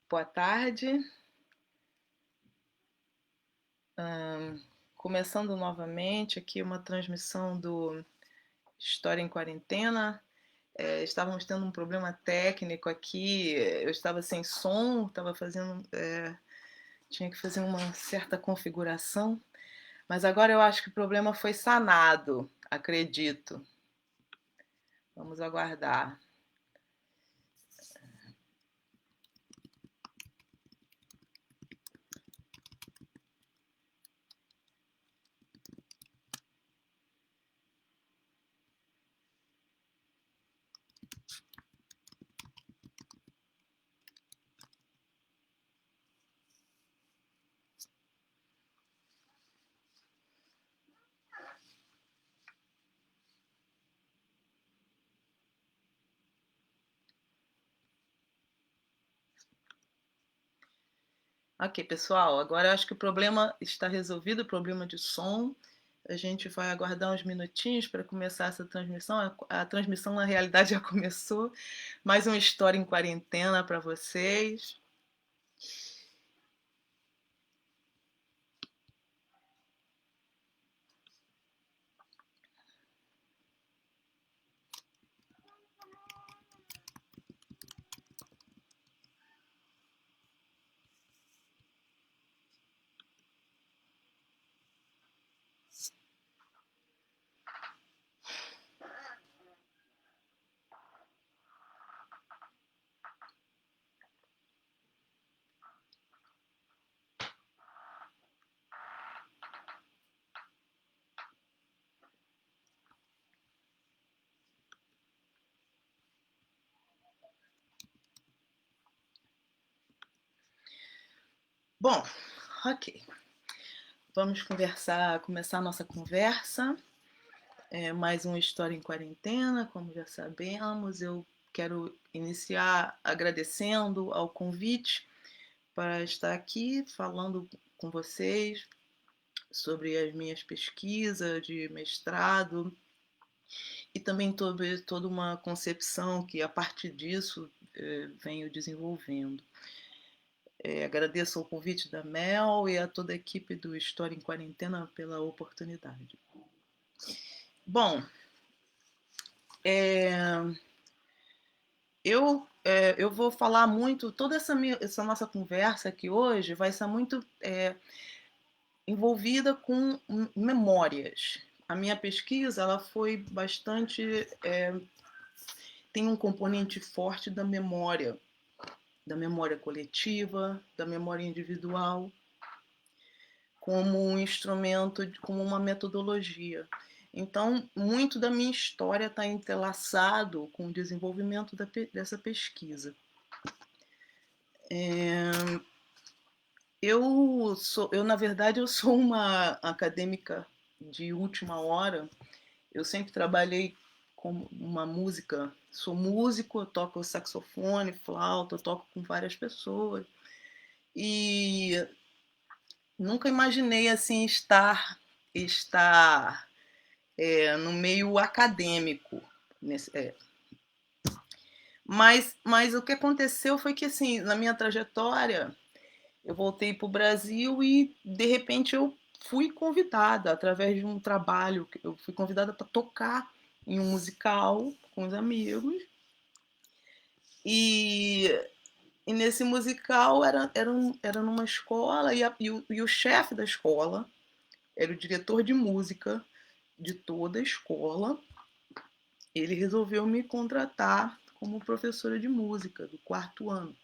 Boa tarde. Começando novamente aqui uma transmissão do História em Quarentena. Estávamos tendo um problema técnico aqui, eu estava sem som, tinha que fazer uma certa configuração, mas agora eu acho que o problema foi sanado, acredito. Vamos aguardar. Ok, pessoal, agora eu acho que o problema está resolvido, o problema de som. A gente vai aguardar uns minutinhos para começar essa transmissão. A transmissão, na realidade, já começou. Mais uma história em quarentena para vocês. Bom, ok. Vamos começar a nossa conversa. Mais uma história em quarentena, como já sabemos. Eu quero iniciar agradecendo ao convite para estar aqui falando com vocês sobre as minhas pesquisas de mestrado e também toda uma concepção que a partir disso venho desenvolvendo. Agradeço o convite da Mel e a toda a equipe do História em Quarentena pela oportunidade. Bom, eu vou falar muito, toda essa nossa conversa aqui hoje vai ser muito envolvida com memórias. A minha pesquisa ela foi bastante tem um componente forte da memória coletiva, da memória individual, como um instrumento, como uma metodologia. Então, muito da minha história está entrelaçado com o desenvolvimento dessa pesquisa. Na verdade, eu sou uma acadêmica de última hora. Eu sempre trabalhei com uma música. Sou músico, eu toco saxofone, flauta, eu toco com várias pessoas. E nunca imaginei assim estar no meio acadêmico. Mas o que aconteceu foi que assim, na minha trajetória, eu voltei para o Brasil e de repente eu fui convidada através de um trabalho, eu fui convidada para tocar em um musical com os amigos. E nesse musical era numa escola e o chefe da escola era o diretor de música de toda a escola. Ele resolveu me contratar como professora de música do quarto ano.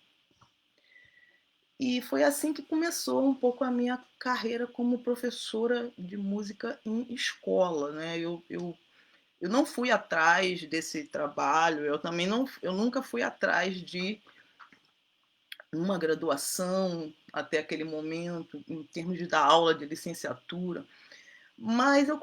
E foi assim que começou um pouco a minha carreira como professora de música em escola, né? Eu não fui atrás desse trabalho, eu nunca fui atrás de uma graduação até aquele momento, em termos de dar aula de licenciatura. Mas eu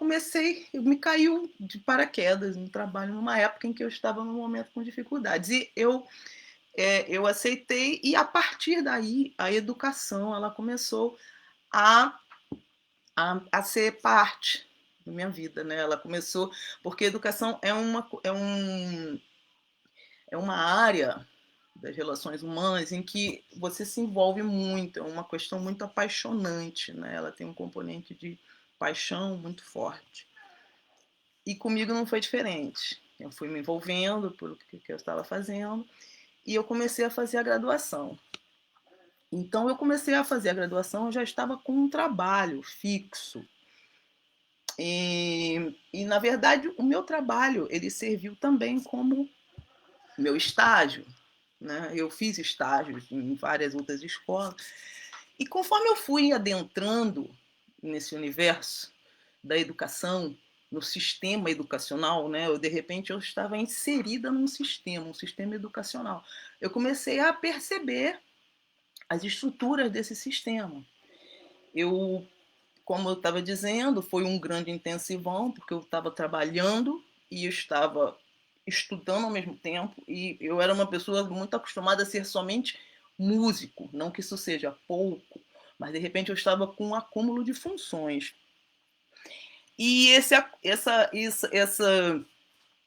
me caiu de paraquedas no trabalho numa época em que eu estava num momento com dificuldades. E eu aceitei, e a partir daí a educação ela começou a, a ser parte da minha vida. Né? Ela começou, porque a educação é uma área das relações humanas, em que você se envolve muito, é uma questão muito apaixonante, né? Ela tem um componente de paixão muito forte. E comigo não foi diferente. Eu fui me envolvendo pelo que eu estava fazendo e eu comecei a fazer a graduação. Então, eu comecei a fazer a graduação, eu já estava com um trabalho fixo. Na verdade, o meu trabalho ele serviu também como meu estágio. Né? Eu fiz estágios em várias outras escolas. E conforme eu fui adentrando nesse universo da educação, no sistema educacional, né? De repente eu estava inserida num sistema, um sistema educacional. Eu comecei a perceber as estruturas desse sistema. Eu, como eu estava dizendo, foi um grande intensivão, porque eu estava trabalhando e eu estava estudando ao mesmo tempo, e eu era uma pessoa muito acostumada a ser somente músico, não que isso seja pouco, mas de repente eu estava com um acúmulo de funções. E essa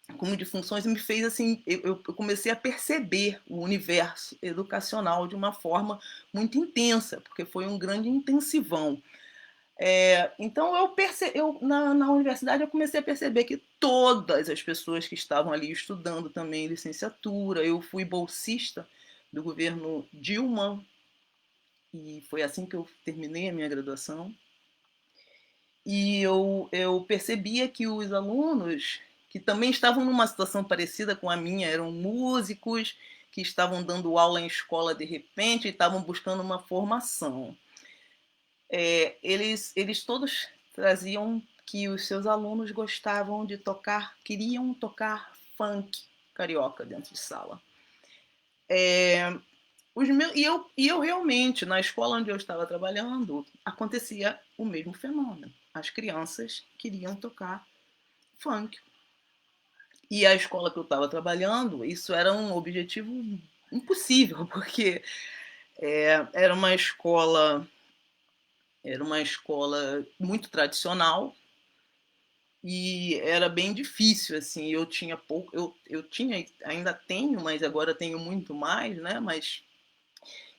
acúmulo de funções me fez assim, eu comecei a perceber o universo educacional de uma forma muito intensa, porque foi um grande intensivão. Então na universidade eu comecei a perceber que todas as pessoas que estavam ali estudando também licenciatura, eu fui bolsista do governo Dilma e foi assim que eu terminei a minha graduação. E eu percebia que os alunos que também estavam numa situação parecida com a minha, eram músicos que estavam dando aula em escola de repente e estavam buscando uma formação. Eles todos traziam que os seus alunos gostavam de tocar, queriam tocar funk carioca dentro de sala. E eu realmente, na escola onde eu estava trabalhando, acontecia o mesmo fenômeno. As crianças queriam tocar funk. E a escola que eu estava trabalhando, isso era um objetivo impossível, porque era uma escola muito tradicional e era bem difícil assim. Eu tinha pouco, eu tinha, ainda tenho, mas agora tenho muito mais, né? Mas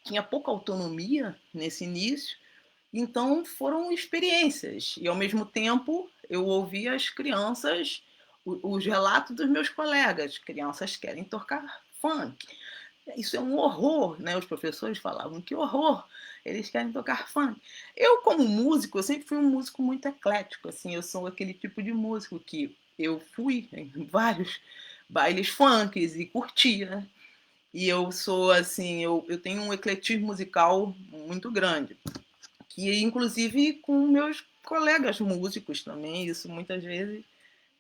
tinha pouca autonomia nesse início. Então foram experiências e ao mesmo tempo eu ouvia as crianças, os relatos dos meus colegas, crianças querem tocar funk. Isso é um horror, né? Os professores falavam que horror, eles querem tocar funk. Eu como músico, eu sempre fui um músico muito eclético, assim, eu sou aquele tipo de músico que eu fui em vários bailes funks e curtia. E eu sou assim, eu tenho um ecletismo musical muito grande que inclusive com meus colegas músicos também, isso muitas vezes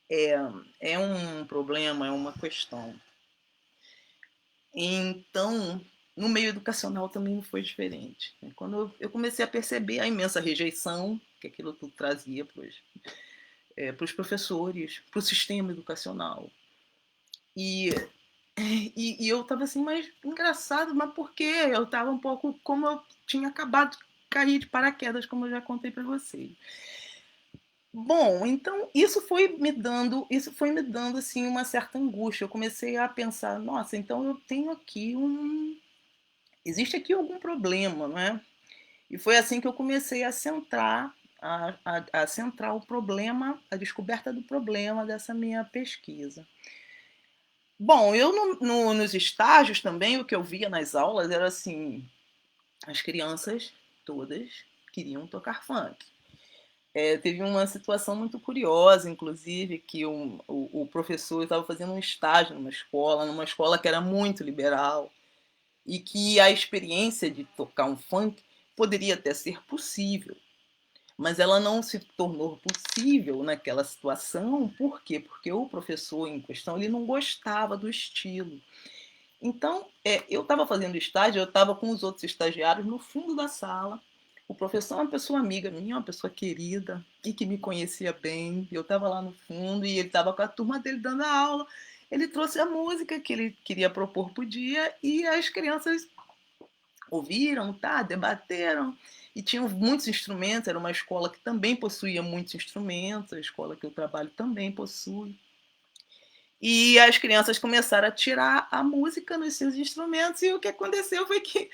é, é um problema, é uma questão. Então, no meio educacional também não foi diferente. Quando eu comecei a perceber a imensa rejeição que aquilo tudo trazia para os professores, para o sistema educacional. E, e eu estava assim, mas engraçado, mas por quê? Eu estava um pouco como eu tinha acabado de cair de paraquedas, como eu já contei para vocês. Bom, então isso foi me dando assim uma certa angústia. Eu comecei a pensar, nossa, então eu tenho aqui existe aqui algum problema, não é? E foi assim que eu comecei a centrar a centrar o problema, a descoberta do problema dessa minha pesquisa. Bom, eu nos estágios também o que eu via nas aulas era assim, as crianças todas queriam tocar funk. Teve uma situação muito curiosa, inclusive, que o professor estava fazendo um estágio numa escola que era muito liberal, e que a experiência de tocar um funk poderia até ser possível, mas ela não se tornou possível naquela situação. Por quê? Porque o professor em questão ele não gostava do estilo. Então, eu estava fazendo estágio, eu estava com os outros estagiários no fundo da sala. O professor é uma pessoa amiga minha, uma pessoa querida e que me conhecia bem. Eu estava lá no fundo e ele estava com a turma dele dando a aula. Ele trouxe a música que ele queria propor para o dia e as crianças ouviram, tá, debateram e tinham muitos instrumentos. Era uma escola que também possuía muitos instrumentos, a escola que eu trabalho também possui. E as crianças começaram a tirar a música nos seus instrumentos, e o que aconteceu foi que,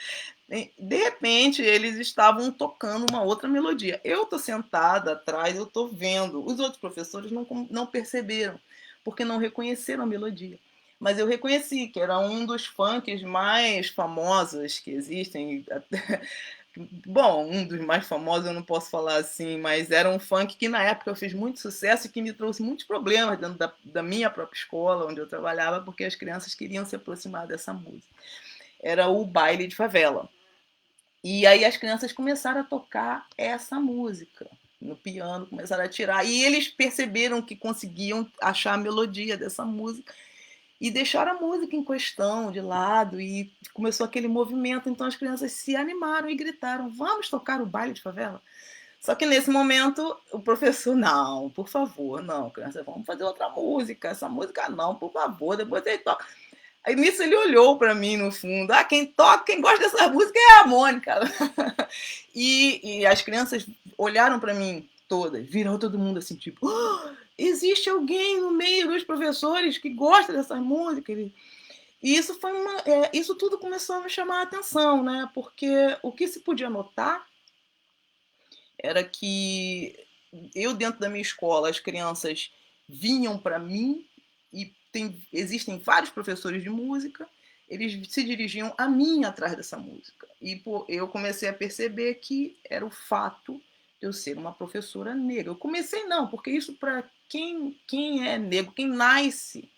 de repente, eles estavam tocando uma outra melodia. Eu estou sentada atrás, eu estou vendo. Os outros professores não perceberam, porque não reconheceram a melodia. Mas eu reconheci que era um dos funks mais famosos que existem. Bom, um dos mais famosos eu não posso falar assim, mas era um funk que na época eu fiz muito sucesso e que me trouxe muitos problemas dentro da minha própria escola, onde eu trabalhava, porque as crianças queriam se aproximar dessa música. Era o baile de favela. E aí as crianças começaram a tocar essa música no piano, começaram a tirar. E eles perceberam que conseguiam achar a melodia dessa música e deixaram a música em questão de lado, e começou aquele movimento. Então as crianças se animaram e gritaram: vamos tocar o baile de favela? Só que nesse momento o professor: não, por favor, não, criança, vamos fazer outra música, essa música não, por favor, depois ele toca. Aí nisso ele olhou para mim no fundo: ah, quem toca, quem gosta dessa música é a Mônica. E as crianças olharam para mim todas, viram todo mundo assim, tipo: oh, existe alguém no meio dos professores que gosta dessas músicas. E isso foi isso tudo começou a me chamar a atenção, né? Porque o que se podia notar era que eu, dentro da minha escola, as crianças vinham para mim, e existem vários professores de música, eles se dirigiam a mim atrás dessa música. E eu comecei a perceber que era o fato de eu ser uma professora negra. Eu comecei não, porque isso, para quem é negro, quem nasce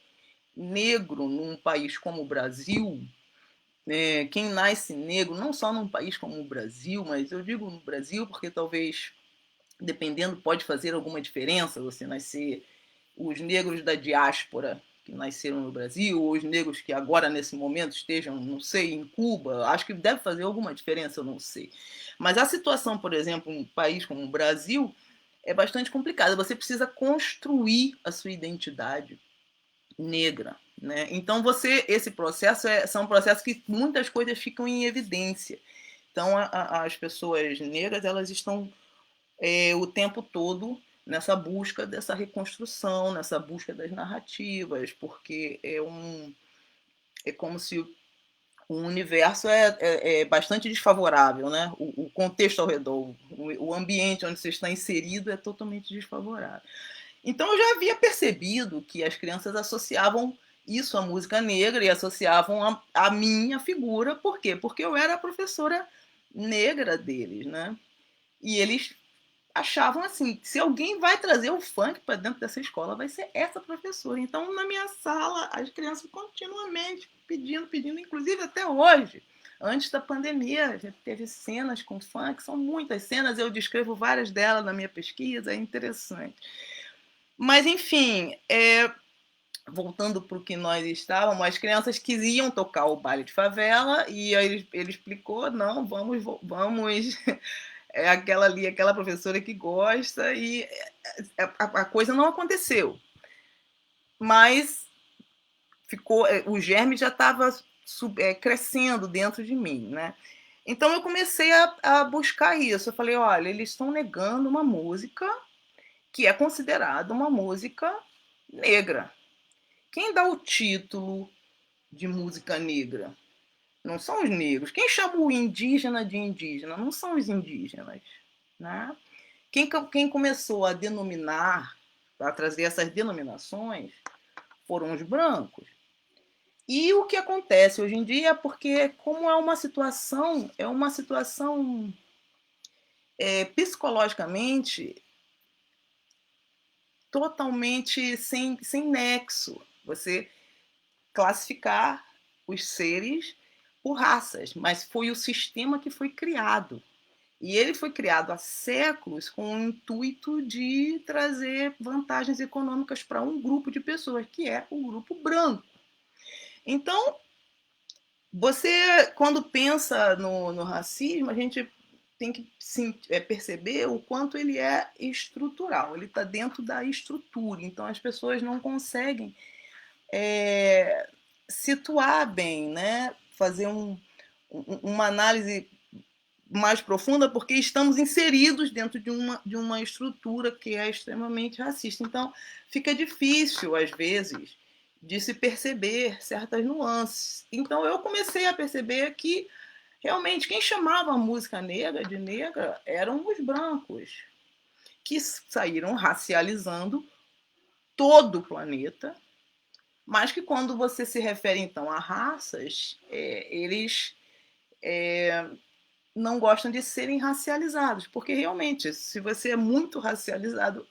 negro num país como o Brasil, quem nasce negro, não só num país como o Brasil, mas eu digo no Brasil porque talvez, dependendo, pode fazer alguma diferença você nascer, os negros da diáspora que nasceram no Brasil, ou os negros que agora, nesse momento, estejam, não sei, em Cuba, acho que deve fazer alguma diferença, eu não sei. Mas a situação, por exemplo, em um país como o Brasil, é bastante complicada. Você precisa construir a sua identidade negra, né? Então esse processo são processos que muitas coisas ficam em evidência. Então as pessoas negras, elas estão o tempo todo nessa busca dessa reconstrução, nessa busca das narrativas, porque é como se o universo é bastante desfavorável, né? O contexto ao redor, o ambiente onde você está inserido é totalmente desfavorável. Então eu já havia percebido que as crianças associavam isso à música negra e associavam a minha figura. Por quê? Porque eu era a professora negra deles, né? E eles achavam assim: se alguém vai trazer o funk para dentro dessa escola, vai ser essa professora. Então, na minha sala, as crianças continuamente pedindo, inclusive até hoje. Antes da pandemia, já teve cenas com funk, são muitas cenas, eu descrevo várias delas na minha pesquisa, é interessante. Mas, enfim, voltando para o que nós estávamos, as crianças queriam tocar o baile de favela, e aí ele explicou: não, vamos é aquela ali, aquela professora que gosta, e a coisa não aconteceu. Mas ficou, o germe já estava crescendo dentro de mim, né? Então eu comecei a buscar isso. Eu falei: olha, eles estão negando uma música que é considerada uma música negra. Quem dá o título de música negra? Não são os negros. Quem chama o indígena de indígena? Não são os indígenas, né? Quem começou a denominar, a trazer essas denominações, foram os brancos. E o que acontece hoje em dia é porque, como é uma situação psicologicamente totalmente sem nexo. Você classificar os seres por raças, mas foi o sistema que foi criado. E ele foi criado há séculos com o intuito de trazer vantagens econômicas para um grupo de pessoas, que é o grupo branco. Então, você, quando pensa no racismo, a gente tem que perceber o quanto ele é estrutural, ele está dentro da estrutura. Então, as pessoas não conseguem situar bem, né? Fazer uma análise mais profunda, porque estamos inseridos dentro de uma estrutura que é extremamente racista. Então, fica difícil, às vezes, de se perceber certas nuances. Então eu comecei a perceber que realmente quem chamava a música negra de negra eram os brancos, que saíram racializando todo o planeta, mas que quando você se refere então a raças, eles não gostam de serem racializados, porque realmente, se você é muito racializado,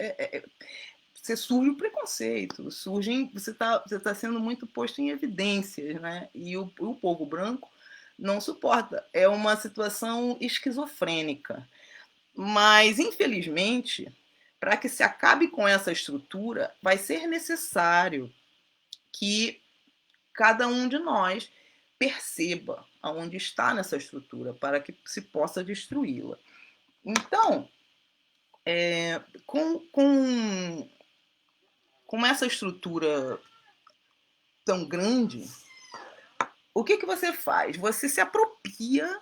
você surge o preconceito, você tá sendo muito posto em evidências, né? E o povo branco não suporta. É uma situação esquizofrênica. Mas, infelizmente, para que se acabe com essa estrutura, vai ser necessário que cada um de nós perceba aonde está nessa estrutura para que se possa destruí-la. Então, com essa estrutura tão grande, o que você faz? Você se apropria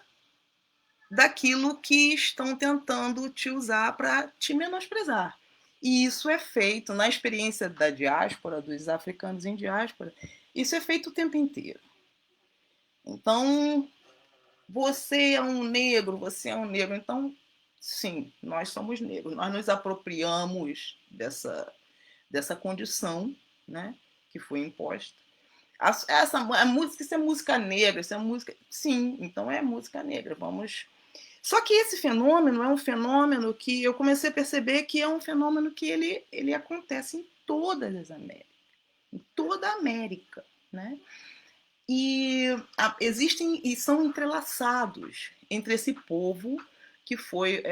daquilo que estão tentando te usar para te menosprezar. E isso é feito na experiência da diáspora, dos africanos em diáspora, isso é feito o tempo inteiro. Então, você é um negro, então, sim, nós somos negros, nós nos apropriamos dessa condição, né, que foi imposta. A música, isso é música negra, isso é música. Sim, então é música negra. Vamos. Só que esse fenômeno é um fenômeno que eu comecei a perceber que é um fenômeno que ele acontece em todas as Américas, em toda a América, né? E existem e são entrelaçados entre esse povo que foi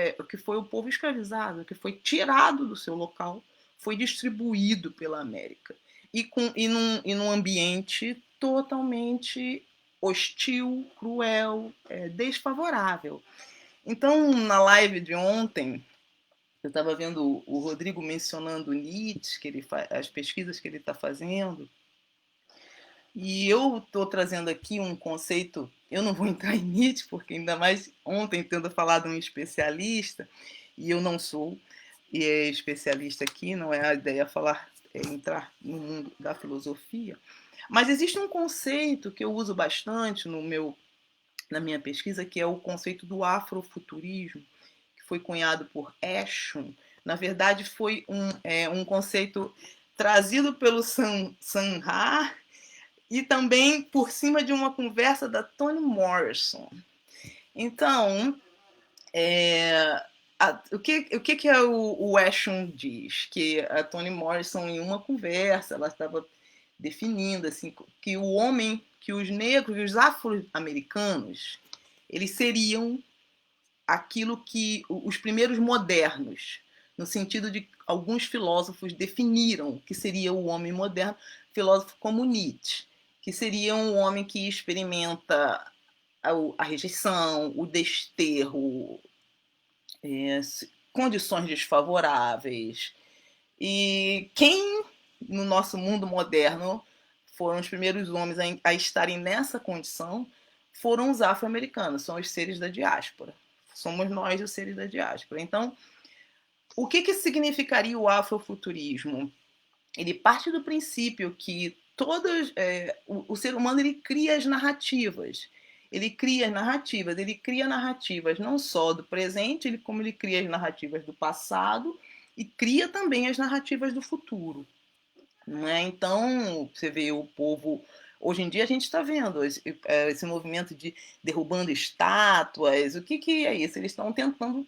o povo escravizado, que foi tirado do seu local, foi distribuído pela América e num ambiente totalmente hostil, cruel, desfavorável. Então, na live de ontem, eu estava vendo o Rodrigo mencionando Nietzsche, as pesquisas que ele está fazendo, e eu estou trazendo aqui um conceito, eu não vou entrar em Nietzsche, porque ainda mais ontem tendo falado um especialista, e eu não sou especialista aqui, não é a ideia falar, entrar no mundo da filosofia, mas existe um conceito que eu uso bastante na minha pesquisa, que é o conceito do afrofuturismo, que foi cunhado por Eshun. Na verdade, foi um conceito trazido pelo Sanha e também por cima de uma conversa da Toni Morrison. Então, o que é o Eshun diz? Que a Toni Morrison, em uma conversa, ela estava definindo assim, que o homem, que os negros e os afro-americanos, eles seriam aquilo que os primeiros modernos, no sentido de alguns filósofos definiram que seria o homem moderno, filósofo como Nietzsche, que seria um homem que experimenta a rejeição, o desterro, condições desfavoráveis. E quem no nosso mundo moderno foram os primeiros homens a estarem nessa condição foram os afro-americanos, são os seres da diáspora. Somos nós os seres da diáspora. Então, o que significaria o afrofuturismo? Ele parte do princípio que o ser humano ele cria as narrativas. Ele cria narrativas não só do presente, como ele cria as narrativas do passado e cria também as narrativas do futuro. Né? Então, você vê o povo. Hoje em dia a gente está vendo esse movimento de derrubando estátuas. O que é isso? Eles estão tentando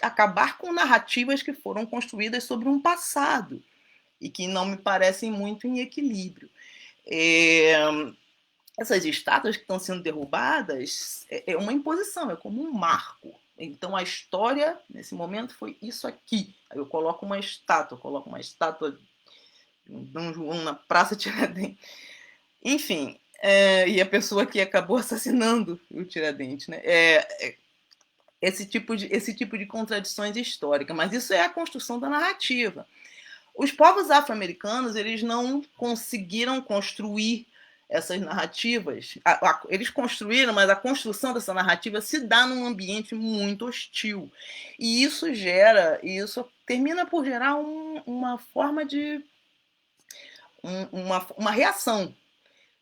acabar com narrativas que foram construídas sobre um passado e que não me parecem muito em equilíbrio. Essas estátuas que estão sendo derrubadas é uma imposição, é como um marco. Então a história, nesse momento, foi isso aqui. Aí eu coloco uma estátua de um Dom João na Praça Tiradentes. Enfim, e a pessoa que acabou assassinando o Tiradentes. Né? Esse tipo de contradições históricas. Mas isso é a construção da narrativa. Os povos afro-americanos eles não conseguiram construir essas narrativas. Eles construíram, mas a construção dessa narrativa se dá num ambiente muito hostil. E isso termina por gerar uma forma de uma reação.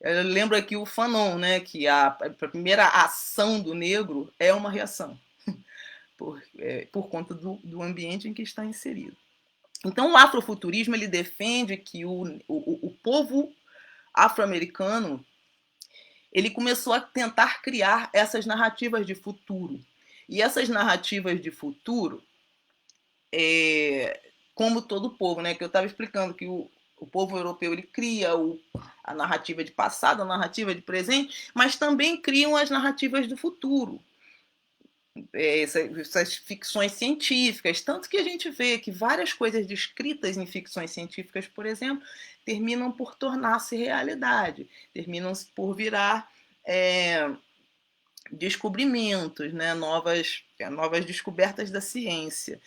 Eu lembro aqui o Fanon, né, que a primeira ação do negro é uma reação, por conta do ambiente em que está inserido. Então, o afrofuturismo ele defende que o povo afro-americano ele começou a tentar criar essas narrativas de futuro. E essas narrativas de futuro, como todo povo, né, que eu estava explicando que o povo europeu ele cria a narrativa de passado, a narrativa de presente, mas também criam as narrativas do futuro. Essas ficções científicas, tanto que a gente vê que várias coisas descritas em ficções científicas, por exemplo, terminam por tornar-se realidade, terminam por virar descobrimentos, né? novas descobertas da ciência.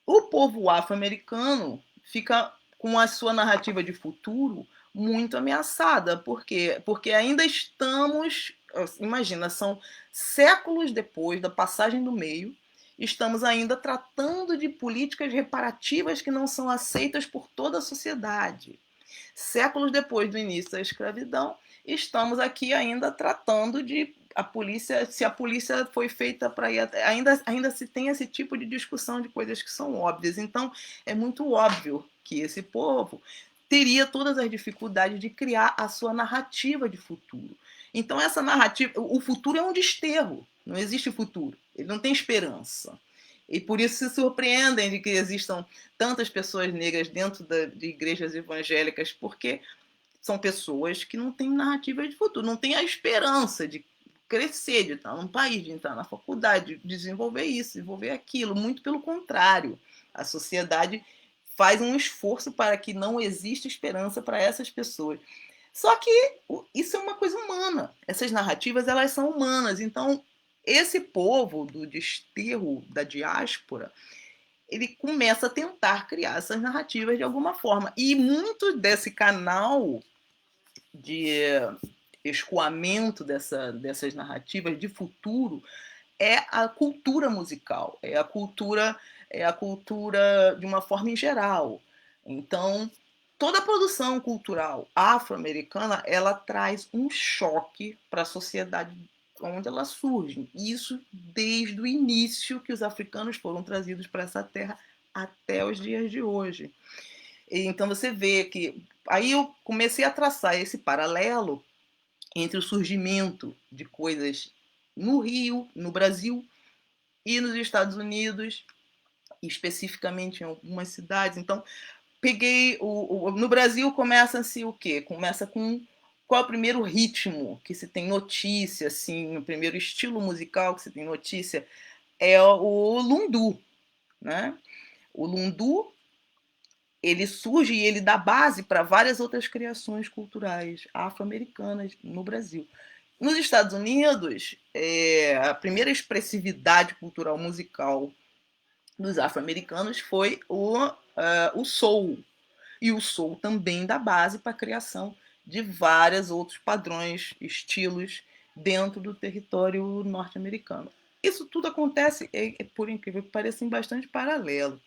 O povo afro-americano fica com a sua narrativa de futuro muito ameaçada. Por quê? Porque ainda estamos, imagina, são séculos depois da passagem do meio, estamos ainda tratando de políticas reparativas que não são aceitas por toda a sociedade. Séculos depois do início da escravidão, estamos aqui ainda tratando de a polícia, se a polícia foi feita para ir, ainda se tem esse tipo de discussão de coisas que são óbvias. Então, é muito óbvio que esse povo teria todas as dificuldades de criar a sua narrativa de futuro. Então, essa narrativa, o futuro é um desterro, não existe futuro, ele não tem esperança. E por isso se surpreendem de que existam tantas pessoas negras dentro de igrejas evangélicas, porque são pessoas que não têm narrativa de futuro, não têm a esperança de crescer, de estar num país, de entrar na faculdade, de desenvolver isso, desenvolver aquilo. Muito pelo contrário, a sociedade faz um esforço para que não exista esperança para essas pessoas. Só que isso é uma coisa humana. Essas narrativas elas são humanas. Então, esse povo do desterro da diáspora, ele começa a tentar criar essas narrativas de alguma forma. E muito desse canal de escoamento dessas narrativas de futuro é a cultura musical, é a cultura de uma forma em geral. Então, toda a produção cultural afro-americana ela traz um choque para a sociedade onde ela surge. Isso desde o início que os africanos foram trazidos para essa terra até os dias de hoje. Então você vê que aí eu comecei a traçar esse paralelo entre o surgimento de coisas no Rio, no Brasil e nos Estados Unidos, especificamente em algumas cidades. Então, peguei no Brasil começa-se o quê? Começa com qual é o primeiro ritmo que se tem notícia, assim, o primeiro estilo musical que se tem notícia é o lundu, né? O lundu ele surge e ele dá base para várias outras criações culturais afro-americanas no Brasil. Nos Estados Unidos, a primeira expressividade cultural musical dos afro-americanos foi o soul. E o soul também dá base para a criação de vários outros padrões, estilos dentro do território norte-americano. Isso tudo acontece, por incrível que pareça, em bastante paralelo.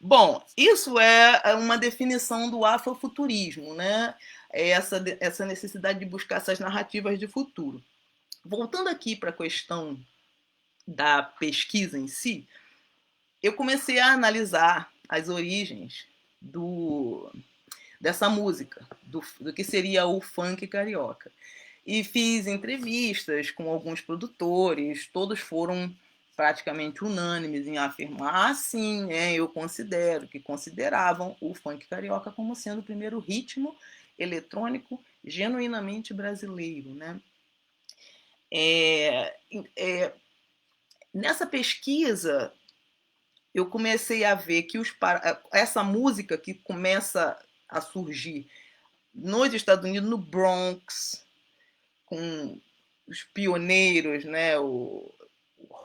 Bom, isso é uma definição do afrofuturismo, né? É essa necessidade de buscar essas narrativas de futuro. Voltando aqui para a questão da pesquisa em si, eu comecei a analisar as origens dessa música, do que seria o funk carioca. E fiz entrevistas com alguns produtores, todos foram praticamente unânimes em afirmar, sim, eu considero, que consideravam o funk carioca como sendo o primeiro ritmo eletrônico genuinamente brasileiro, né? Nessa pesquisa, eu comecei a ver que essa música que começa a surgir nos Estados Unidos, no Bronx, com os pioneiros, né? o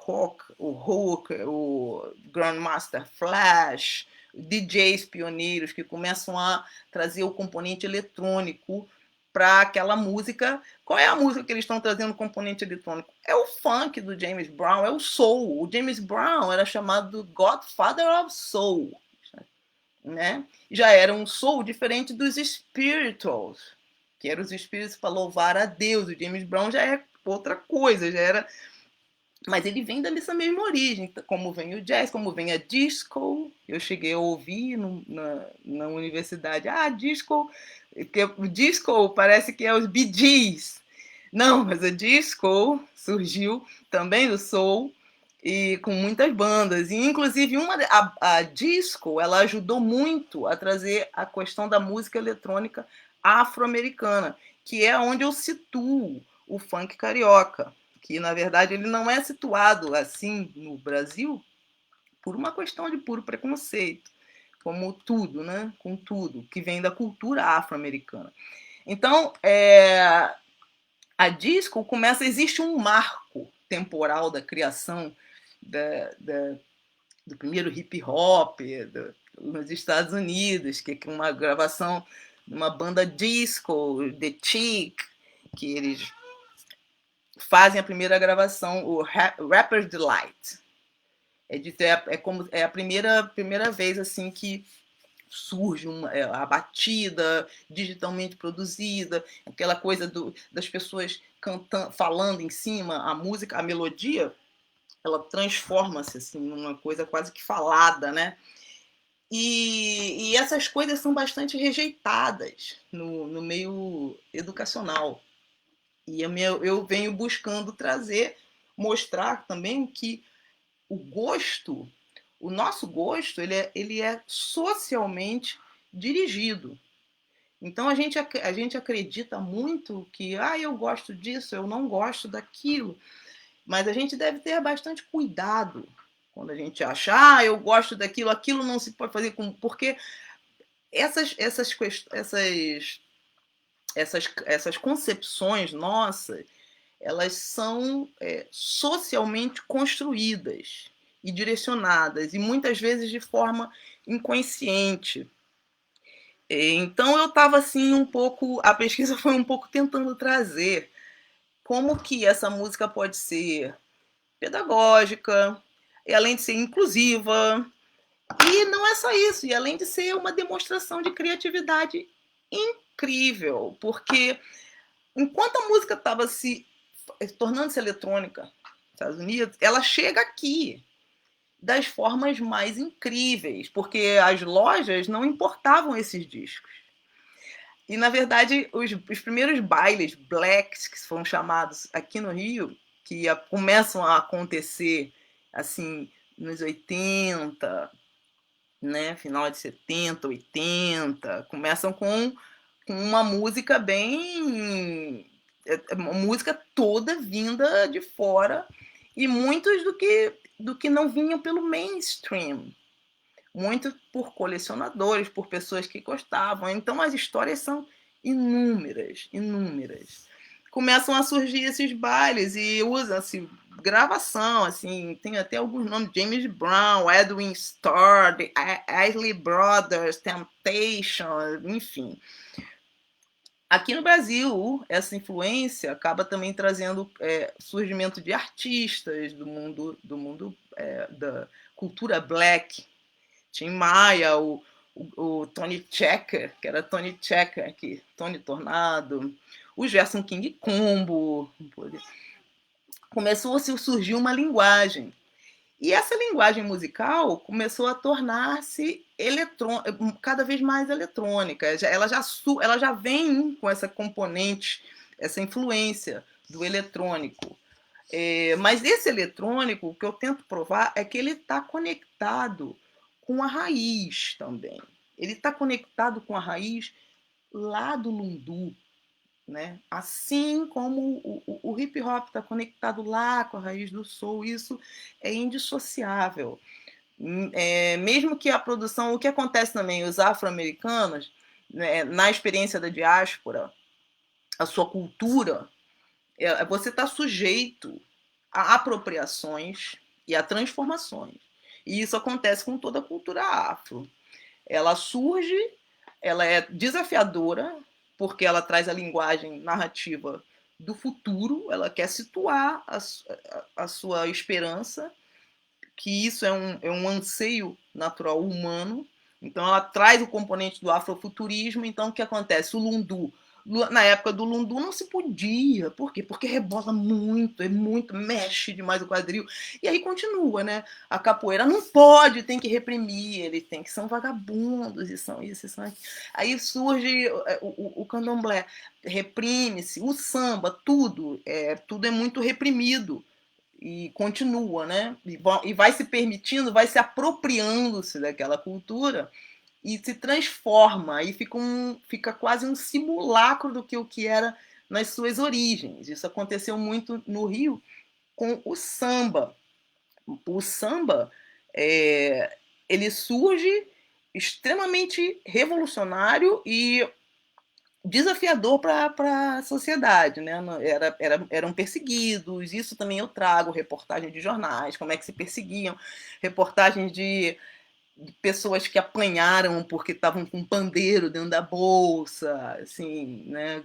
Hook, o Grandmaster Flash, DJs pioneiros que começam a trazer o componente eletrônico para aquela música. Qual é a música que eles estão trazendo componente eletrônico? É o funk do James Brown, é o soul. O James Brown era chamado Godfather of Soul, né? Já era um soul diferente dos spirituals, que eram os espíritos para louvar a Deus. O James Brown já é outra coisa, já era. Mas ele vem dessa mesma origem, como vem o jazz, como vem a disco. Eu cheguei a ouvir na universidade, disco, que o disco parece que é os Bee Gees. Não, mas a disco surgiu também do soul e com muitas bandas. E inclusive a disco, ela ajudou muito a trazer a questão da música eletrônica afro-americana, que é onde eu situo o funk carioca, que na verdade ele não é situado assim no Brasil por uma questão de puro preconceito, como tudo, né? Com tudo que vem da cultura afro-americana. Então, a disco começa, existe um marco temporal da criação do primeiro hip hop nos Estados Unidos, que é uma gravação de uma banda disco, The Chic, que eles fazem a primeira gravação, o Rapper's Delight. É a primeira vez assim que surge a batida digitalmente produzida, aquela coisa das pessoas cantando, falando em cima, a música, a melodia, ela transforma-se assim, numa coisa quase que falada, né? E essas coisas são bastante rejeitadas no meio educacional. E eu venho buscando mostrar também que o nosso gosto, ele é socialmente dirigido. Então a gente acredita muito que eu gosto disso, eu não gosto daquilo, mas a gente deve ter bastante cuidado quando a gente acha, eu gosto daquilo, aquilo não se pode fazer porque essas concepções nossas, elas são socialmente construídas e direcionadas, e muitas vezes de forma inconsciente. Então eu estava assim um pouco, a pesquisa foi um pouco tentando trazer como que essa música pode ser pedagógica, e além de ser inclusiva, e não é só isso, e além de ser uma demonstração de criatividade incrível, porque enquanto a música estava se tornando-se eletrônica nos Estados Unidos, ela chega aqui das formas mais incríveis, porque as lojas não importavam esses discos. E, na verdade, os primeiros bailes blacks, que foram chamados aqui no Rio, que começam a acontecer assim nos 80, né, final de 70, 80, começam com uma música bem... uma música toda vinda de fora, e muitos do que não vinham pelo mainstream, muito por colecionadores, por pessoas que gostavam. Então as histórias são inúmeras, inúmeras. Começam a surgir esses bailes e usa-se gravação, assim, tem até alguns nomes, James Brown, Edwin Starr, The Isley Brothers, Temptation, enfim. Aqui no Brasil, essa influência acaba também trazendo surgimento de artistas do mundo da cultura black. Tim Maia, o Tony Checker, que era Tony Checker, Tony Tornado, o Gerson King Combo. Começou a surgir uma linguagem. E essa linguagem musical começou a tornar-se cada vez mais eletrônica. Ela já vem com essa componente, essa influência do eletrônico. Mas esse eletrônico, o que eu tento provar é que ele está conectado com a raiz também. Ele está conectado com a raiz lá do lundu, né? Assim como o hip hop está conectado lá com a raiz do soul, isso é indissociável. Mesmo que a produção, o que acontece também, os afro-americanos, né, na experiência da diáspora, a sua cultura, você está sujeito a apropriações e a transformações. E isso acontece com toda a cultura afro. Ela surge, ela é desafiadora, porque ela traz a linguagem narrativa do futuro, ela quer situar a sua esperança, que isso é um anseio natural humano, Então ela traz o componente do afrofuturismo. Então o que acontece? O lundu, na época do lundu não se podia. Por quê? Porque rebola muito, mexe demais o quadril. E aí continua, né? A capoeira não pode, tem que reprimir, eles tem que são vagabundos e são isso, e são aquilo. Aí surge o candomblé, reprime-se, o samba, tudo é muito reprimido e continua, né? E vai se permitindo, vai se apropriando-se daquela cultura e se transforma, e fica quase um simulacro do que o que era nas suas origens. Isso aconteceu muito no Rio com o samba. O samba, ele surge extremamente revolucionário e desafiador para a sociedade, né? Eram perseguidos, isso também eu trago, reportagem de jornais, como é que se perseguiam, reportagens de pessoas que apanharam porque estavam com um pandeiro dentro da bolsa, assim, né?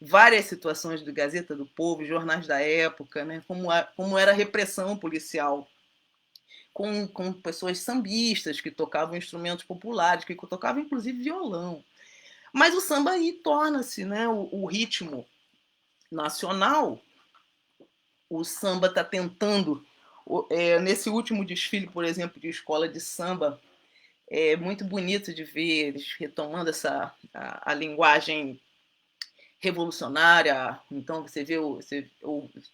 Várias situações do Gazeta do Povo, jornais da época, né? Como era a repressão policial com pessoas sambistas que tocavam instrumentos populares, que tocavam inclusive violão. Mas o samba aí torna-se, né, o ritmo nacional. O samba está tentando, nesse último desfile, por exemplo, de escola de samba, é muito bonito de ver eles retomando a linguagem revolucionária. Então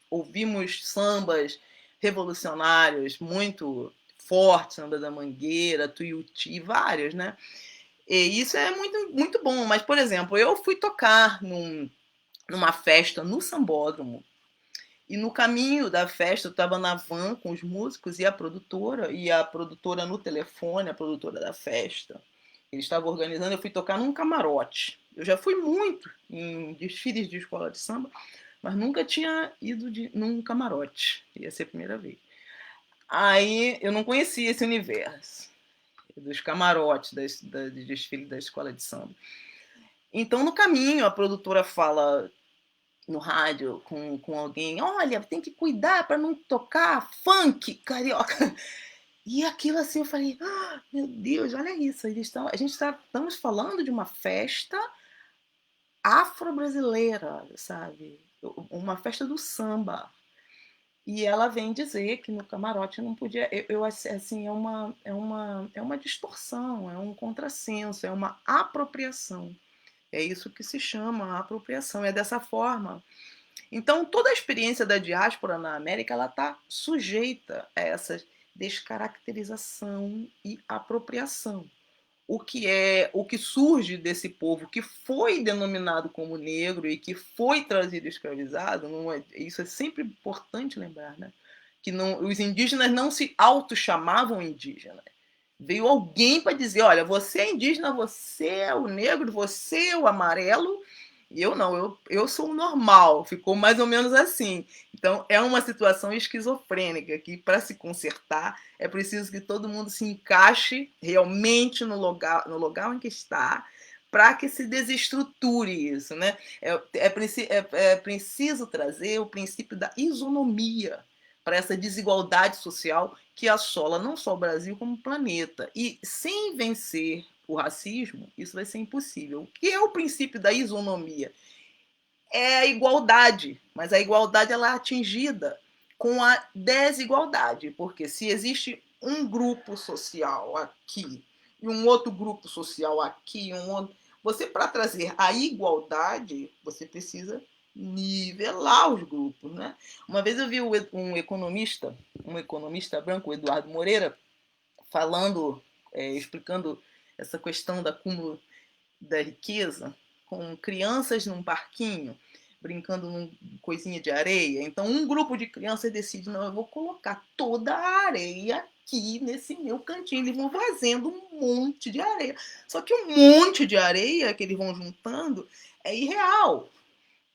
ouvimos sambas revolucionários muito fortes, samba da Mangueira, Tuiuti, vários, né? E isso é muito, muito bom. Mas, por exemplo, eu fui tocar numa festa no Sambódromo. E no caminho da festa, eu estava na van com os músicos e a produtora no telefone, a produtora da festa. Eles estavam organizando, eu fui tocar num camarote. Eu já fui muito em desfiles de escola de samba, mas nunca tinha ido num camarote. Ia ser a primeira vez. Aí eu não conhecia esse universo dos camarotes de desfile da escola de samba. Então, no caminho, a produtora fala no rádio com alguém: olha, tem que cuidar para não tocar funk carioca. E aquilo assim, eu falei: meu Deus, olha isso. Estamos falando de uma festa afro-brasileira, sabe? Uma festa do samba. E ela vem dizer que no camarote não podia. Assim, é uma distorção, é um contrassenso, é uma apropriação. É isso que se chama apropriação. É dessa forma. Então, toda a experiência da diáspora na América ela está sujeita a essa descaracterização e apropriação. O que surge desse povo que foi denominado como negro e que foi trazido escravizado, isso é sempre importante lembrar, né? Que os indígenas não se auto-chamavam indígenas. Veio alguém para dizer: olha, você é indígena, você é o negro, você é o amarelo, e eu não, eu sou o normal. Ficou mais ou menos assim. Então, é uma situação esquizofrênica que, para se consertar, é preciso que todo mundo se encaixe realmente no lugar em que está, para que se desestruture isso. Né? É preciso trazer o princípio da isonomia para essa desigualdade social que assola não só o Brasil, como o planeta. E sem vencer o racismo, isso vai ser impossível. O que é o princípio da isonomia? É a igualdade, mas a igualdade ela é atingida com a desigualdade, porque se existe um grupo social aqui e um outro grupo social aqui, você, para trazer a igualdade, você precisa nivelar os grupos, né? Uma vez eu vi um economista branco, o Eduardo Moreira, falando, explicando essa questão do acúmulo da riqueza com crianças num parquinho, brincando num coisinha de areia. Então, um grupo de crianças decide: não, eu vou colocar toda a areia aqui nesse meu cantinho. Eles vão fazendo um monte de areia. Só que um monte de areia que eles vão juntando é irreal.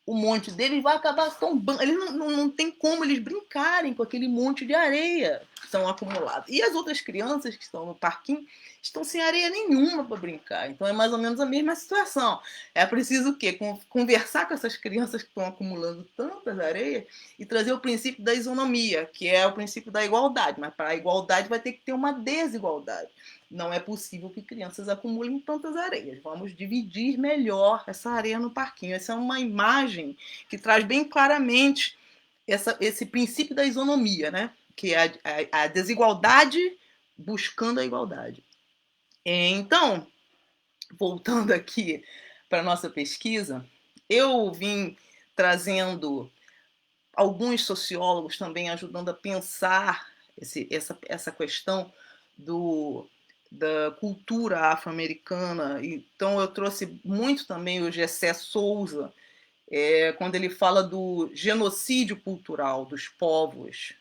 O monte deles vai acabar tombando. Eles não tem como eles brincarem com aquele monte de areia. são acumulados. E as outras crianças que estão no parquinho estão sem areia nenhuma para brincar. Então é mais ou menos a mesma situação. É preciso o quê? Conversar com essas crianças que estão acumulando tantas areias e trazer o princípio da isonomia, que é o princípio da igualdade. Mas para a igualdade vai ter que ter uma desigualdade. Não é possível que crianças acumulem tantas areias. Vamos dividir melhor essa areia no parquinho. Essa é uma imagem que traz bem claramente esse princípio da isonomia, né? Que é a desigualdade buscando a igualdade. Então, voltando aqui para a nossa pesquisa, eu vim trazendo alguns sociólogos também ajudando a pensar essa questão da cultura afro-americana. Então, eu trouxe muito também o Gessé Souza, quando ele fala do genocídio cultural dos povos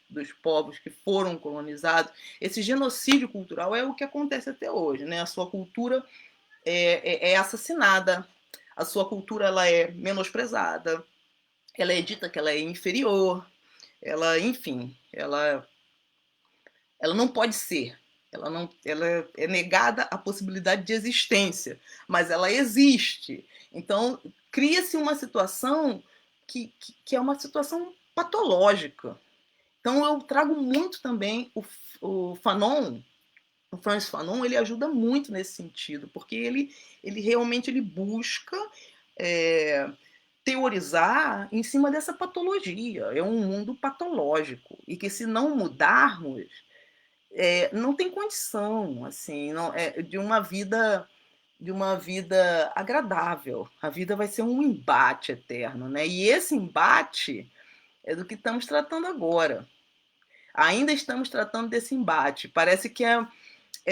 que foram colonizados. Esse genocídio cultural é o que acontece até hoje, né? A sua cultura é assassinada, a sua cultura ela é menosprezada, ela é dita que ela é inferior, ela, enfim, ela não pode ser. Ela é negada a possibilidade de existência, mas ela existe. Então, cria-se uma situação que é uma situação patológica. Então, eu trago muito também o Fanon, o Frantz Fanon, ele ajuda muito nesse sentido, porque ele realmente ele busca é, teorizar em cima dessa patologia. É um mundo patológico e que se não mudarmos, não tem condição, assim, não, de uma vida agradável. A vida vai ser um embate eterno, né? E esse embate é do que estamos tratando agora. Ainda estamos tratando desse embate. Parece que é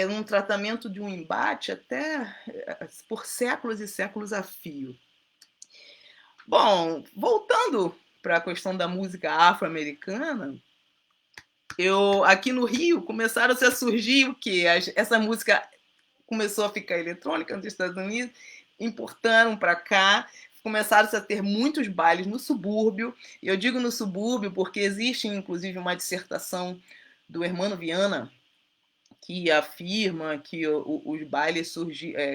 um tratamento de um embate até por séculos e séculos a fio. Bom, voltando para a questão da música afro-americana, aqui no Rio começaram a surgir o que essa música começou a ficar eletrônica nos Estados Unidos, importaram para cá, começaram a ter muitos bailes no subúrbio. Eu digo no subúrbio porque existe inclusive uma dissertação do Hermano Viana que afirma que os bailes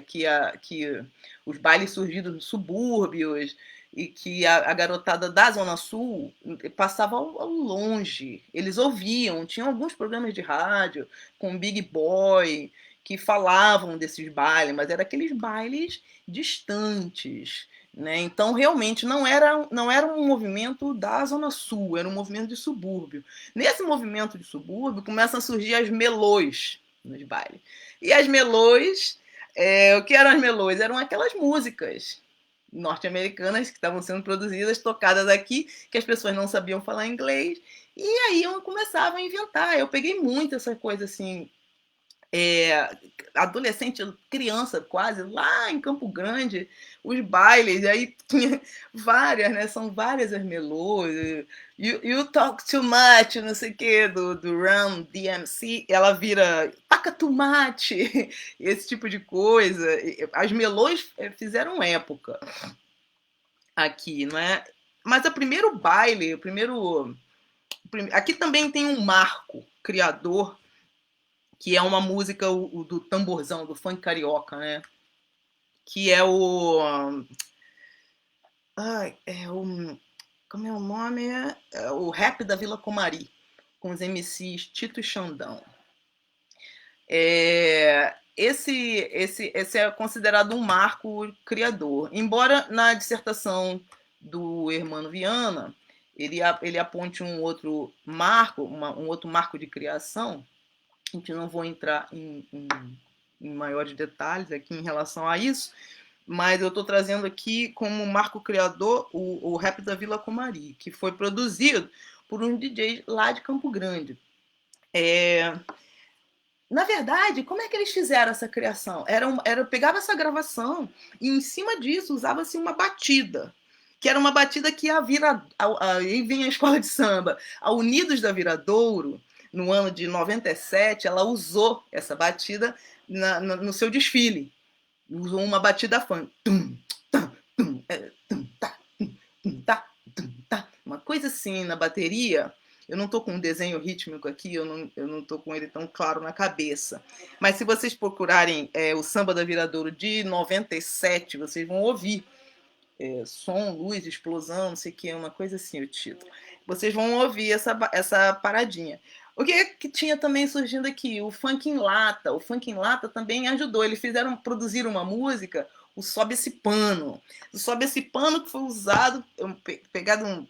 que os bailes surgidos nos subúrbios e que a garotada da Zona Sul passava ao longe. Eles ouviam, tinham alguns programas de rádio com Big Boy que falavam desses bailes, mas eram aqueles bailes distantes. Né? Então, realmente, não era um movimento da Zona Sul, era um movimento de subúrbio. Nesse movimento de subúrbio, começam a surgir as melôs nos bailes. E as melôs, o que eram as melôs? Eram aquelas músicas norte-americanas que estavam sendo produzidas, tocadas aqui, que as pessoas não sabiam falar inglês, e aí eu começava a inventar. Eu peguei muito essa coisa assim, adolescente, criança quase, lá em Campo Grande, os bailes, aí tinha várias, né? São várias as melôs. You talk too much, não sei o que, do Run DMC, ela vira taca tomate, esse tipo de coisa. As melôs fizeram época aqui, não é? Mas o primeiro baile, aqui também tem um marco criador que é uma música do tamborzão, do funk carioca, né? Que é o. Como é o nome? É o Rap da Vila Comari, com os MCs Tito e Xandão. Esse é considerado um marco criador. Embora na dissertação do Hermano Viana ele aponte um outro marco de criação, a gente não vou entrar em maiores detalhes aqui em relação a isso, mas eu estou trazendo aqui como marco criador o Rap da Vila Comari, que foi produzido por um DJ lá de Campo Grande. Na verdade, como é que eles fizeram essa criação? Pegava essa gravação e em cima disso usava-se uma batida, que era uma batida que aí vem a escola de samba, a Unidos da Viradouro, no ano de 97, ela usou essa batida no seu desfile. Usou uma batida funk. Uma coisa assim na bateria. Eu não estou com um desenho rítmico aqui, eu não estou com ele tão claro na cabeça. Mas se vocês procurarem o Samba da Viradouro de 97, vocês vão ouvir som, luz, explosão, não sei o que, uma coisa assim o título. Vocês vão ouvir essa paradinha. O que tinha também surgindo aqui? O funk em lata. O funk em lata também ajudou. Eles produziram uma música, o Sobe Esse Pano. O Sobe Esse Pano que foi usado, pegado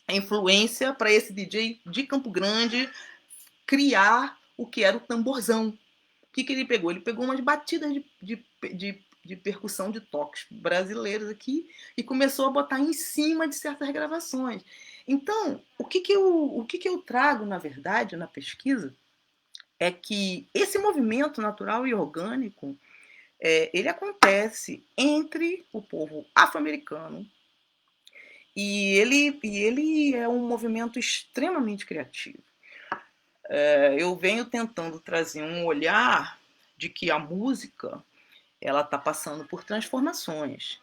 a influência para esse DJ de Campo Grande criar o que era o tamborzão. O que ele pegou? Ele pegou umas batidas de percussão de toques brasileiros aqui e começou a botar em cima de certas gravações. Então, o que eu trago, na verdade, na pesquisa, é que esse movimento natural e orgânico, ele acontece entre o povo afro-americano e ele é um movimento extremamente criativo. Eu venho tentando trazer um olhar de que a música ela está passando por transformações.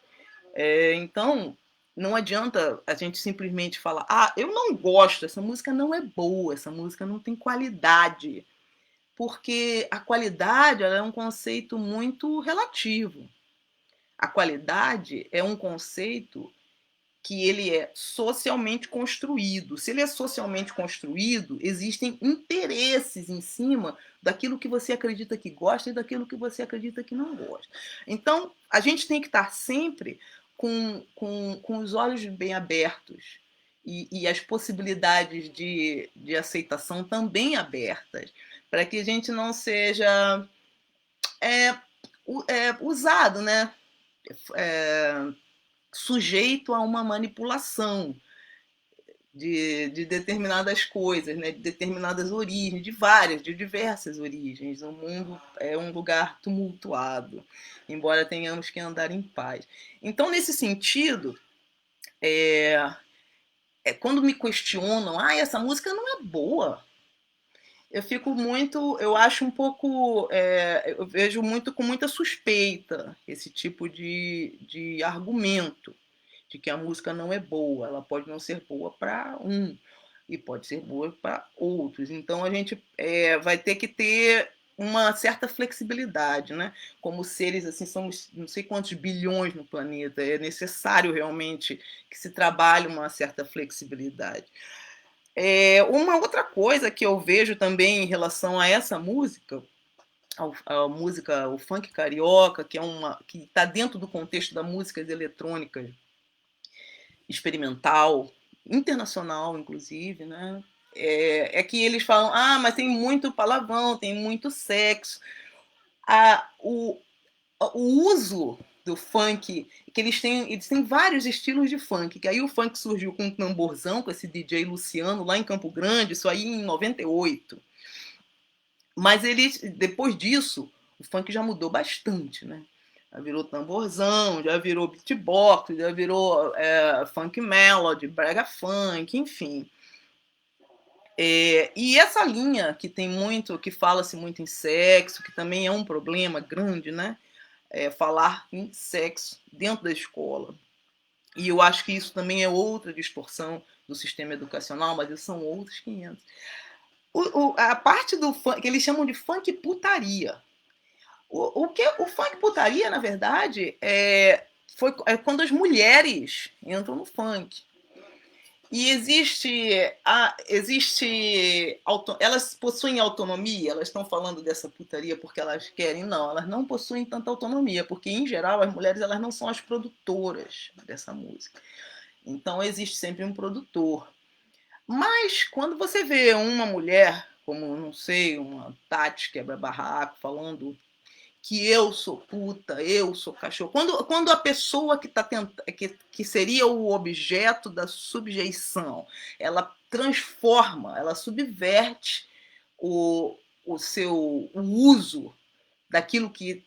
Então, não adianta a gente simplesmente falar: ah, eu não gosto, essa música não é boa, essa música não tem qualidade. Porque a qualidade ela é um conceito muito relativo. A qualidade é um conceito que ele é socialmente construído. Se ele é socialmente construído, existem interesses em cima daquilo que você acredita que gosta e daquilo que você acredita que não gosta. Então, a gente tem que estar sempre com os olhos bem abertos e as possibilidades de aceitação também abertas, para que a gente não seja usado, né? Sujeito a uma manipulação de determinadas coisas, né? De determinadas origens, de diversas origens. O mundo é um lugar tumultuado, embora tenhamos que andar em paz. Então, nesse sentido, quando me questionam, essa música não é boa, eu acho um pouco, eu vejo muito com muita suspeita esse tipo de argumento de que a música não é boa. Ela pode não ser boa para um e pode ser boa para outros. Então a gente vai ter que ter uma certa flexibilidade, né? Como seres assim, somos não sei quantos bilhões no planeta, é necessário realmente que se trabalhe uma certa flexibilidade. Uma outra coisa que eu vejo também em relação a essa música, a música, o funk carioca, que está dentro do contexto da música eletrônica experimental, internacional, inclusive, né? Que eles falam, mas tem muito palavrão, tem muito sexo. O uso do funk, que eles têm vários estilos de funk, que aí o funk surgiu com um tamborzão, com esse DJ Luciano, lá em Campo Grande, isso aí em 98. Mas depois disso, o funk já mudou bastante, né? Já virou tamborzão, já virou beatbox, já virou funk melody, brega funk, enfim. E essa linha que tem muito, que fala-se muito em sexo, que também é um problema grande, né? Falar em sexo dentro da escola. E eu acho que isso também é outra distorção do sistema educacional, mas isso são outros 500. A parte do funk, que eles chamam de funk putaria. O funk putaria, na verdade, foi quando as mulheres entram no funk. E elas possuem autonomia, elas estão falando dessa putaria porque elas querem? Não, elas não possuem tanta autonomia, porque, em geral, as mulheres elas não são as produtoras dessa música. Então, existe sempre um produtor. Mas, quando você vê uma mulher, como, não sei, uma Tati quebra-barraco, falando que eu sou puta, eu sou cachorro. Quando a pessoa que, que seria o objeto da subjeição, ela transforma, ela subverte o uso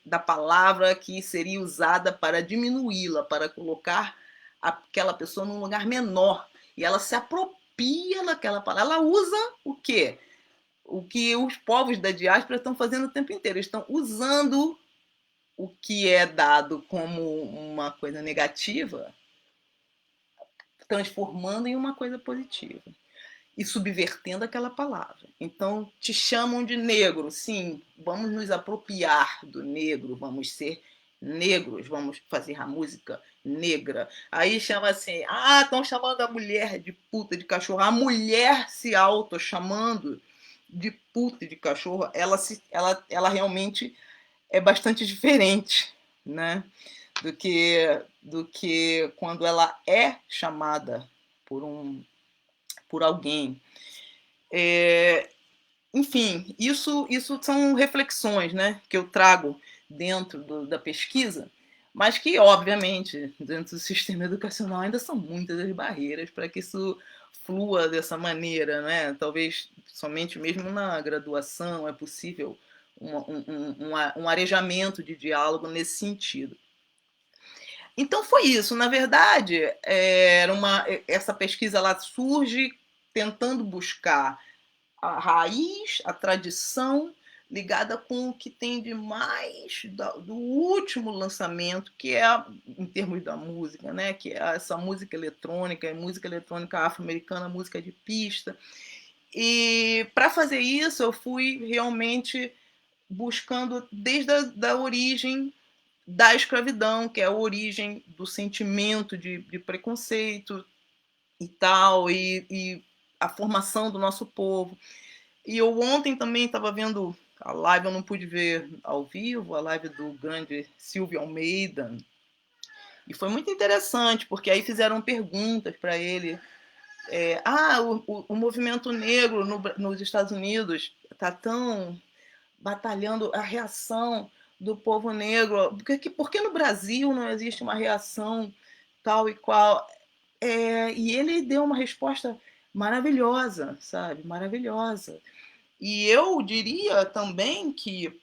da palavra que seria usada para diminuí-la, para colocar aquela pessoa num lugar menor. E ela se apropria daquela palavra. Ela usa o quê? O que os povos da diáspora estão fazendo o tempo inteiro. Eles estão usando o que é dado como uma coisa negativa, transformando em uma coisa positiva. e subvertendo aquela palavra. Então, te chamam de negro, sim, vamos nos apropriar do negro, vamos ser negros, vamos fazer a música negra. Aí chama assim, estão chamando a mulher de puta, de cachorro. A mulher se auto-chamando de puta e de cachorro, ela realmente é bastante diferente, né, do que quando ela é chamada por alguém. Enfim, isso são reflexões, né, que eu trago dentro da pesquisa, mas que, obviamente, dentro do sistema educacional ainda são muitas as barreiras para que isso flua dessa maneira, né? Talvez somente mesmo na graduação é possível um arejamento de diálogo nesse sentido. Então foi isso. Na verdade, essa pesquisa ela surge tentando buscar a raiz, a tradição, ligada com o que tem de mais do último lançamento, que é, em termos da música, né? Que é essa música eletrônica afro-americana, música de pista. E para fazer isso, eu fui realmente buscando desde a origem da escravidão, que é a origem do sentimento de preconceito e tal, e a formação do nosso povo. E eu ontem também estava vendo a live, eu não pude ver ao vivo, a live do grande Silvio Almeida, e foi muito interessante, porque aí fizeram perguntas para ele. O movimento negro nos Estados Unidos está tão batalhando a reação do povo negro. Por que no Brasil não existe uma reação tal e qual? E ele deu uma resposta maravilhosa, sabe? Maravilhosa. E eu diria também que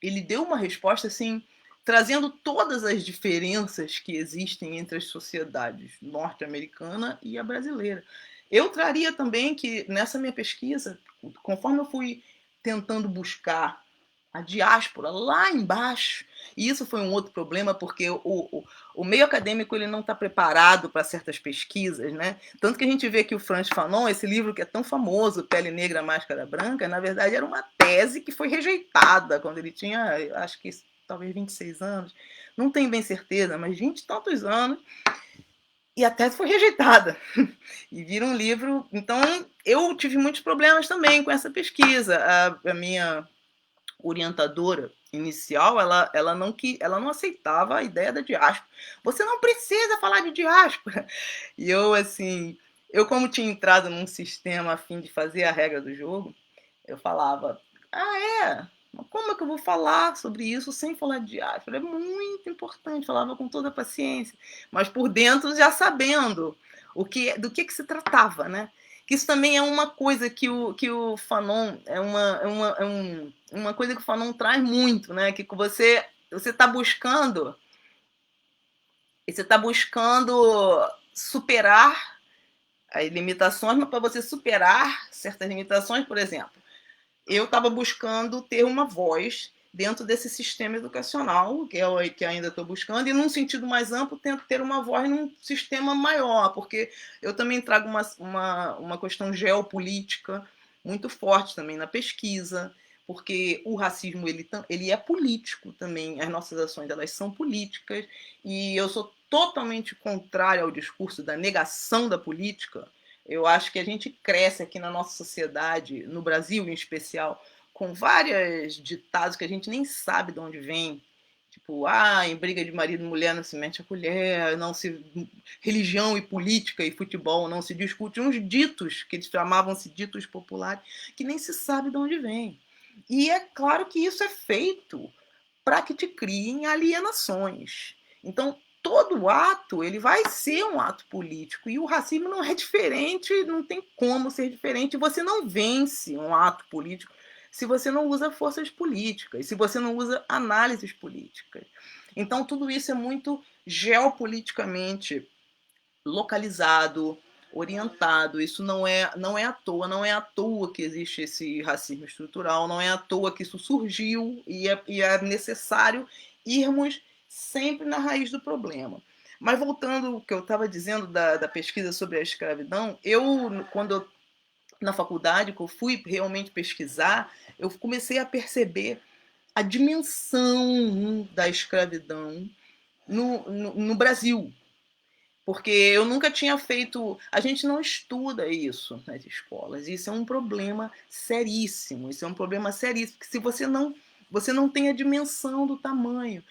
ele deu uma resposta assim, trazendo todas as diferenças que existem entre as sociedades norte-americana e a brasileira. Eu traria também que nessa minha pesquisa, conforme eu fui tentando buscar a diáspora lá embaixo, e isso foi um outro problema, porque o meio acadêmico ele não está preparado para certas pesquisas, né? Tanto que a gente vê que o Frantz Fanon, esse livro que é tão famoso, Pele Negra, Máscara Branca, na verdade era uma tese que foi rejeitada quando ele tinha, acho que talvez 26 anos, não tenho bem certeza, mas 20 e tantos anos, e a tese foi rejeitada. E vira um livro. Então, eu tive muitos problemas também com essa pesquisa. A minha orientadora inicial, ela não aceitava a ideia da diáspora. Você não precisa falar de diáspora. E eu, assim, eu como tinha entrado num sistema a fim de fazer a regra do jogo, eu falava, como é que eu vou falar sobre isso sem falar de diáspora? É muito importante, falava com toda a paciência, mas por dentro já sabendo do que se tratava, né? Que isso também é uma coisa que o Fanon uma coisa que o Fanon traz muito, né? Que você está buscando superar as limitações, mas para você superar certas limitações, por exemplo, eu estava buscando ter uma voz dentro desse sistema educacional, que ainda estou buscando, e num sentido mais amplo, tento ter uma voz num sistema maior, porque eu também trago uma questão geopolítica muito forte também na pesquisa, porque o racismo ele é político também, as nossas ações elas são políticas, e eu sou totalmente contrária ao discurso da negação da política. Eu acho que a gente cresce aqui na nossa sociedade, no Brasil em especial, com vários ditados que a gente nem sabe de onde vem. Tipo, em briga de marido e mulher não se mete a colher, religião e política e futebol não se discute. Uns ditos, que eles chamavam-se ditos populares, que nem se sabe de onde vem. E é claro que isso é feito para que te criem alienações. Então, todo ato ele vai ser um ato político, e o racismo não é diferente, não tem como ser diferente. Você não vence um ato político se você não usa forças políticas, se você não usa análises políticas. Então tudo isso é muito geopoliticamente localizado, orientado. Isso não é à toa, não é à toa que existe esse racismo estrutural, não é à toa que isso surgiu, e é necessário irmos sempre na raiz do problema. Mas voltando ao que eu estava dizendo da pesquisa sobre a escravidão, quando eu na faculdade, que eu fui realmente pesquisar, eu comecei a perceber a dimensão da escravidão no Brasil. Porque eu nunca tinha feito. A gente não estuda isso nas escolas. Isso é um problema seríssimo. Isso é um problema seríssimo. Porque se você não tem a dimensão do tamanho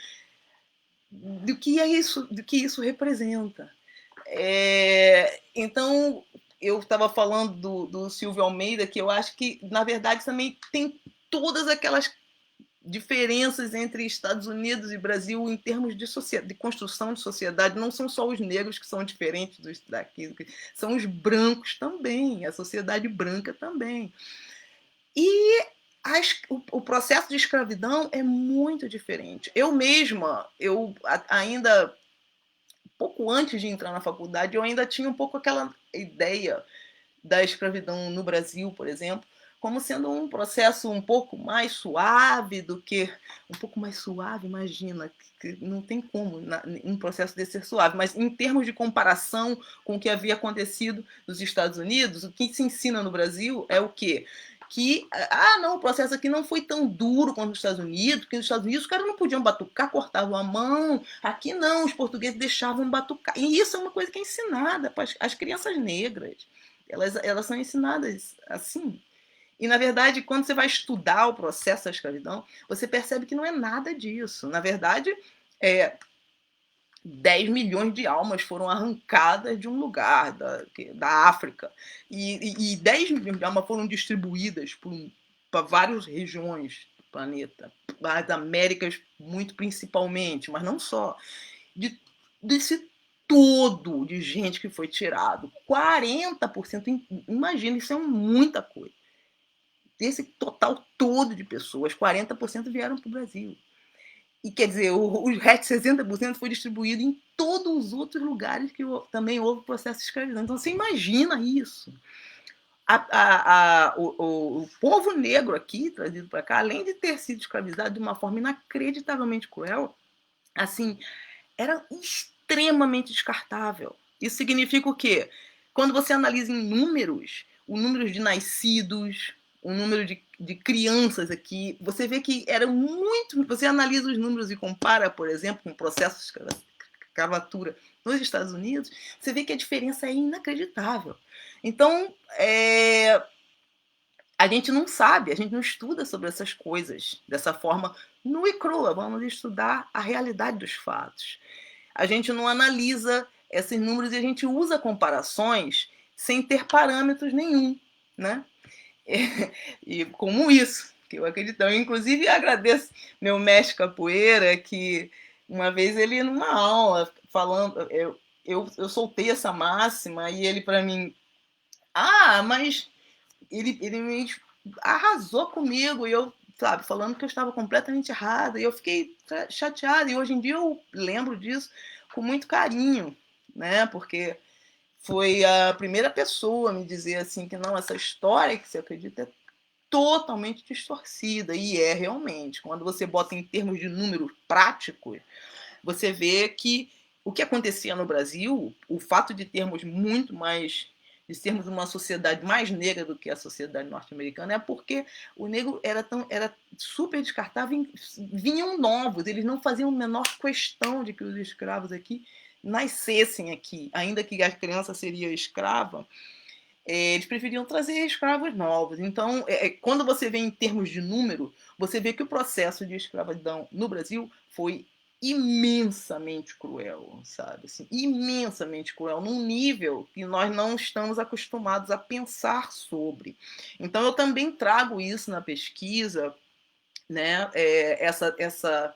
do que é isso, do que isso representa. Então, eu estava falando do Silvio Almeida, que eu acho que, na verdade, também tem todas aquelas diferenças entre Estados Unidos e Brasil em termos de construção de sociedade. Não são só os negros que são diferentes daqui, são os brancos também, a sociedade branca também. E o processo de escravidão é muito diferente. Eu mesma, ainda pouco antes de entrar na faculdade, eu ainda tinha um pouco aquela ideia da escravidão no Brasil, por exemplo, como sendo um processo um pouco mais suave do que... Um pouco mais suave, imagina, que não tem como um processo desse ser suave, mas em termos de comparação com o que havia acontecido nos Estados Unidos, o que se ensina no Brasil é o quê? Que, não, o processo aqui não foi tão duro quanto nos Estados Unidos, porque nos Estados Unidos os caras não podiam batucar, cortavam a mão, aqui não, os portugueses deixavam batucar. E isso é uma coisa que é ensinada para as crianças negras. Elas são ensinadas assim. E, na verdade, quando você vai estudar o processo da escravidão, você percebe que não é nada disso. Na verdade, 10 milhões de almas foram arrancadas de um lugar, da África. E 10 milhões de almas foram distribuídas para várias regiões do planeta. As Américas, muito principalmente, mas não só. Desse todo de gente que foi tirado. 40%, imagina, isso é muita coisa. Desse total todo de pessoas, 40% vieram para o Brasil. E quer dizer, os restos 60% foi distribuído em todos os outros lugares que também houve processo de escravidão. Então você imagina isso. O povo negro aqui, trazido para cá, além de ter sido escravizado de uma forma inacreditavelmente cruel, assim, era extremamente descartável. Isso significa o quê? Quando você analisa em números, o número de nascidos, o número de crianças aqui, você vê que era muito... Você analisa os números e compara, por exemplo, com o processo de escravatura nos Estados Unidos, você vê que a diferença é inacreditável. Então, a gente não sabe, a gente não estuda sobre essas coisas dessa forma nua e crua. Vamos estudar a realidade dos fatos. A gente não analisa esses números e a gente usa comparações sem ter parâmetros nenhum, né? E como isso, que eu acredito. Eu, inclusive, agradeço meu mestre capoeira, que uma vez ele, numa aula, falando, eu soltei essa máxima e ele, para mim, mas ele me arrasou comigo e eu, sabe, falando que eu estava completamente errada. E eu fiquei chateada. E hoje em dia eu lembro disso com muito carinho, né? Porque foi a primeira pessoa a me dizer assim que não, essa história que você acredita é totalmente distorcida. E é realmente. Quando você bota em termos de números práticos, você vê que o que acontecia no Brasil, o fato de termos muito mais... de sermos uma sociedade mais negra do que a sociedade norte-americana, é porque o negro era super descartável, vinham novos, eles não faziam a menor questão de que os escravos aqui nascessem aqui, ainda que a criança seria escrava, eles preferiam trazer escravos novos. Então, quando você vê em termos de número, você vê que o processo de escravidão no Brasil foi imensamente cruel, sabe? Assim, imensamente cruel, num nível que nós não estamos acostumados a pensar sobre. Então, eu também trago isso na pesquisa, né? Essa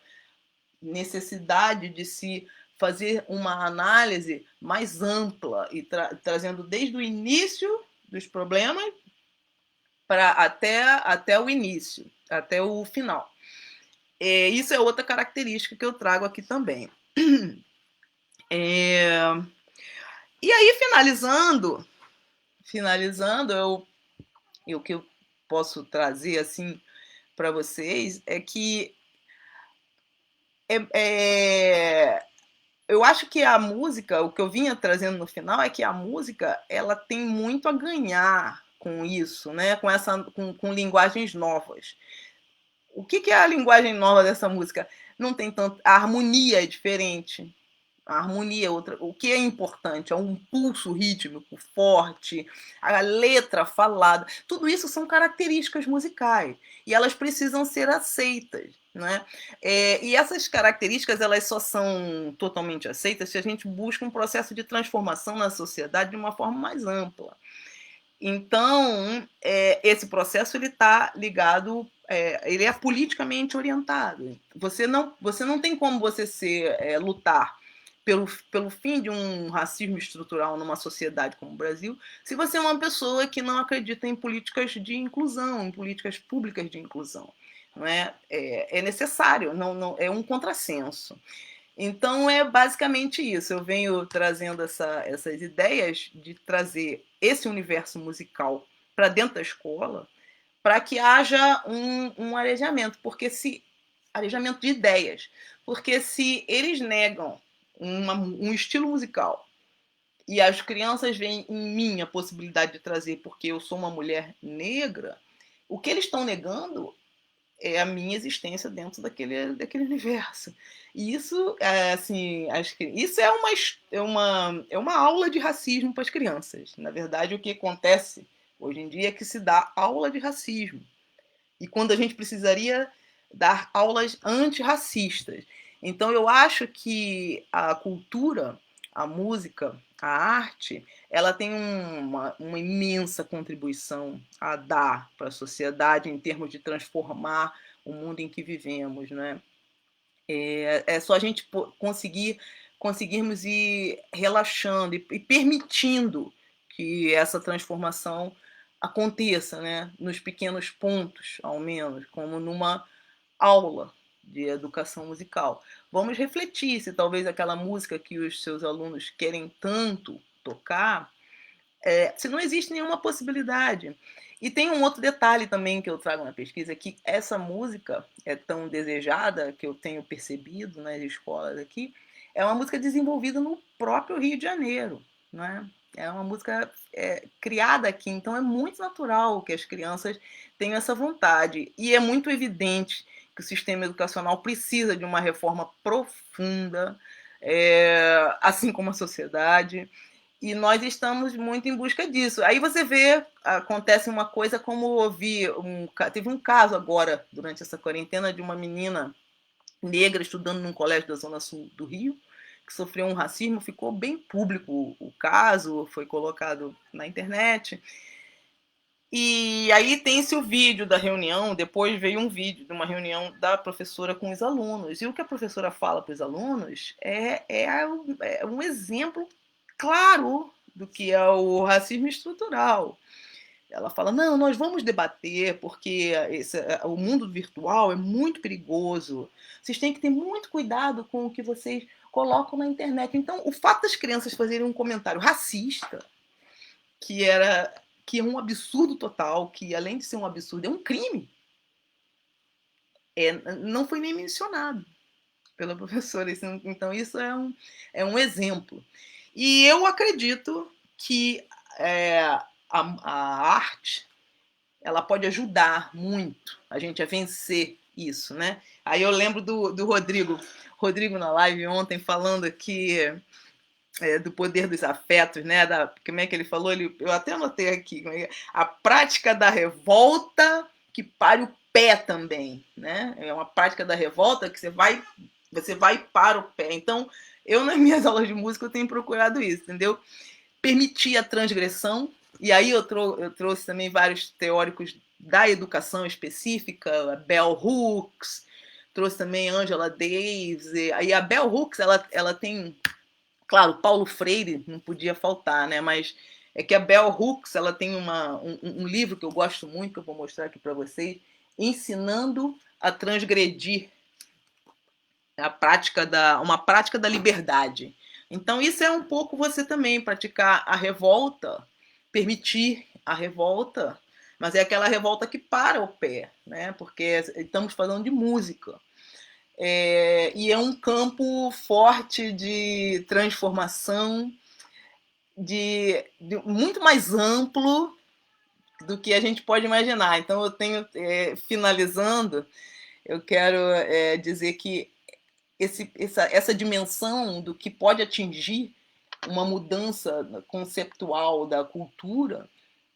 necessidade de se fazer uma análise mais ampla e trazendo desde o início dos problemas até o início, até o final. Isso é outra característica que eu trago aqui também. E aí, finalizando, o que eu posso trazer assim para vocês é que eu acho que a música, o que eu vinha trazendo no final é que a música ela tem muito a ganhar com isso, né? Com linguagens novas. O que é a linguagem nova dessa música? Não tem tanto. A harmonia é diferente. A harmonia é outra. O que é importante é um pulso rítmico forte, a letra falada. Tudo isso são características musicais e elas precisam ser aceitas, né? E essas características elas só são totalmente aceitas se a gente busca um processo de transformação na sociedade de uma forma mais ampla. Então, esse processo ele está ligado, ele é politicamente orientado. Você não tem como você lutar pelo fim de um racismo estrutural numa sociedade como o Brasil, se você é uma pessoa que não acredita em políticas de inclusão, em políticas públicas de inclusão. Não é? É necessário, não, é um contrassenso. Então é basicamente isso. Eu venho trazendo essas ideias de trazer esse universo musical para dentro da escola, para que haja um arejamento, arejamento de ideias, porque se eles negam um estilo musical e as crianças veem em mim a possibilidade de trazer porque eu sou uma mulher negra, o que eles estão negando é a minha existência dentro daquele universo. E isso, assim, isso é uma aula de racismo para as crianças. Na verdade, o que acontece hoje em dia é que se dá aula de racismo. E quando a gente precisaria dar aulas antirracistas. Então, eu acho que a cultura, a música, a arte, ela tem uma imensa contribuição a dar para a sociedade em termos de transformar o mundo em que vivemos, né? É só a gente conseguirmos ir relaxando e permitindo que essa transformação aconteça, né? Nos pequenos pontos, ao menos, como numa aula de educação musical. Vamos refletir se talvez aquela música que os seus alunos querem tanto tocar, se não existe nenhuma possibilidade. E tem um outro detalhe também que eu trago na pesquisa, que essa música é tão desejada, que eu tenho percebido nas escolas aqui, é uma música desenvolvida no próprio Rio de Janeiro, né? É uma música criada aqui, então é muito natural que as crianças tenham essa vontade. E é muito evidente que o sistema educacional precisa de uma reforma profunda, assim como a sociedade, e nós estamos muito em busca disso. Aí você vê, acontece uma coisa como teve um caso agora, durante essa quarentena, de uma menina negra estudando num colégio da Zona Sul do Rio, que sofreu um racismo, ficou bem público o caso, foi colocado na internet. E aí tem-se o vídeo da reunião, depois veio um vídeo de uma reunião da professora com os alunos. E o que a professora fala para os alunos é um exemplo claro do que é o racismo estrutural. Ela fala, não, nós vamos debater, porque o mundo virtual é muito perigoso. Vocês têm que ter muito cuidado com o que vocês colocam na internet. Então, o fato das crianças fazerem um comentário racista, que é um absurdo total, que além de ser um absurdo, é um crime, não foi nem mencionado pela professora. Então, isso é um exemplo. E eu acredito que a arte ela pode ajudar muito a gente a vencer isso, né? Aí eu lembro do Rodrigo na live ontem falando que do poder dos afetos, né? Como é que ele falou? Eu até anotei aqui. A prática da revolta que pare o pé também, né? É uma prática da revolta que você vai para o pé. Então, eu nas minhas aulas de música eu tenho procurado isso, entendeu? Permitir a transgressão. E aí eu trouxe também vários teóricos da educação específica, Bell Hooks, trouxe também Angela Davis. Aí a Bell Hooks ela tem, claro, Paulo Freire não podia faltar, né? Mas é que a Bell Hooks ela tem um livro que eu gosto muito, que eu vou mostrar aqui para vocês, Ensinando a Transgredir, uma prática da liberdade. Então isso é um pouco você também praticar a revolta, permitir a revolta, mas é aquela revolta que para o pé, né? Porque estamos falando de música. E é um campo forte de transformação, de muito mais amplo, do que a gente pode imaginar. Então, eu tenho, finalizando, eu quero dizer que essa dimensão do que pode atingir uma mudança conceptual da cultura,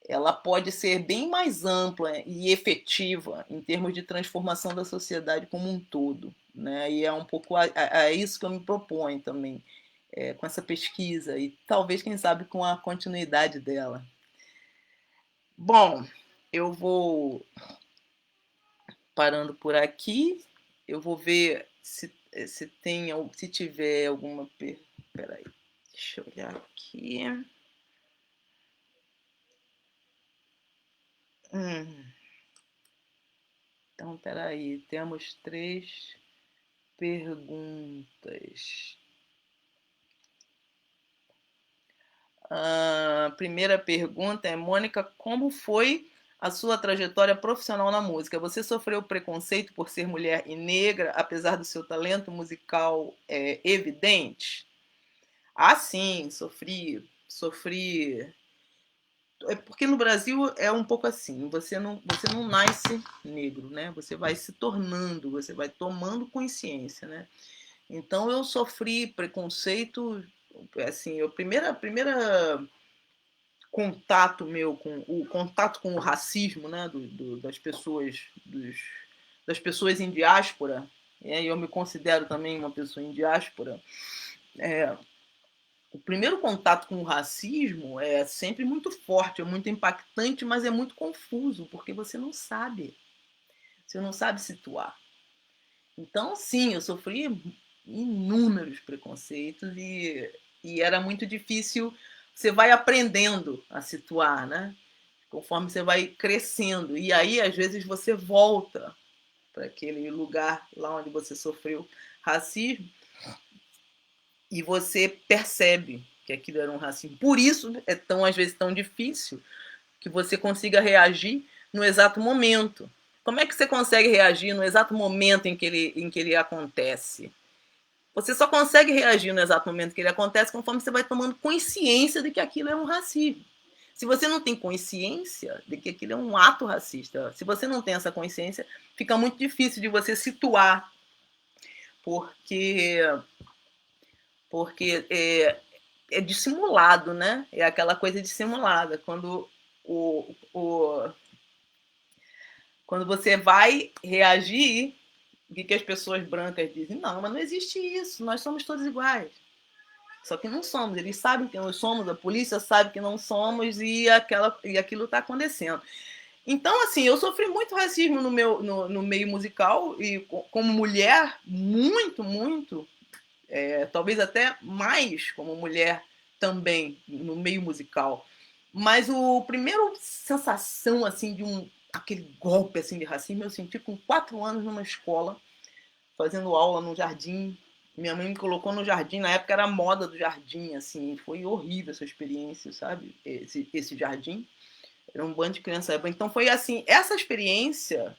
ela pode ser bem mais ampla e efetiva em termos de transformação da sociedade como um todo, né? E é um pouco a isso que eu me proponho também, com essa pesquisa e talvez, quem sabe, com a continuidade dela. Bom, eu vou parando por aqui. Eu vou ver se tiver alguma. Peraí, deixa eu olhar aqui. Então, peraí, temos 3 perguntas. A primeira pergunta é: Mônica, como foi a sua trajetória profissional na música? Você sofreu preconceito por ser mulher e negra, apesar do seu talento musical evidente? Ah, sim, sofri. É porque no Brasil é um pouco assim, você não nasce negro, né? Você vai se tornando, você vai tomando consciência, né? Então eu sofri preconceito, assim, primeira contato meu com o contato com o racismo, né, das pessoas em diáspora, e eu me considero também uma pessoa em diáspora. O primeiro contato com o racismo é sempre muito forte, é muito impactante, mas é muito confuso, porque você não sabe situar. Então, sim, eu sofri inúmeros preconceitos e era muito difícil. Você vai aprendendo a situar, né? Conforme você vai crescendo. E aí, às vezes, você volta para aquele lugar lá onde você sofreu racismo e você percebe que aquilo era um racismo. Por isso é tão, às vezes, tão difícil que você consiga reagir no exato momento. Como é que você consegue reagir no exato momento em que ele acontece? Você só consegue reagir no exato momento que ele acontece conforme você vai tomando consciência de que aquilo é um racismo. Se você não tem consciência de que aquilo é um ato racista, se você não tem essa consciência, fica muito difícil de você situar, porque é dissimulado, né? É aquela coisa dissimulada. Quando você vai reagir, o que as pessoas brancas dizem? Não, mas não existe isso, nós somos todos iguais. Só que não somos, eles sabem que nós somos, a polícia sabe que não somos e aquilo está acontecendo. Então, assim, eu sofri muito racismo no meio musical e como mulher, muito, muito, talvez até mais como mulher também no meio musical. Mas o primeiro sensação assim de aquele golpe assim de racismo eu senti com 4 anos numa escola, fazendo aula no jardim. Minha mãe me colocou no jardim, na época era a moda do jardim, assim, foi horrível essa experiência, sabe? Esse jardim. Era um bando de criança. Então foi assim, essa experiência,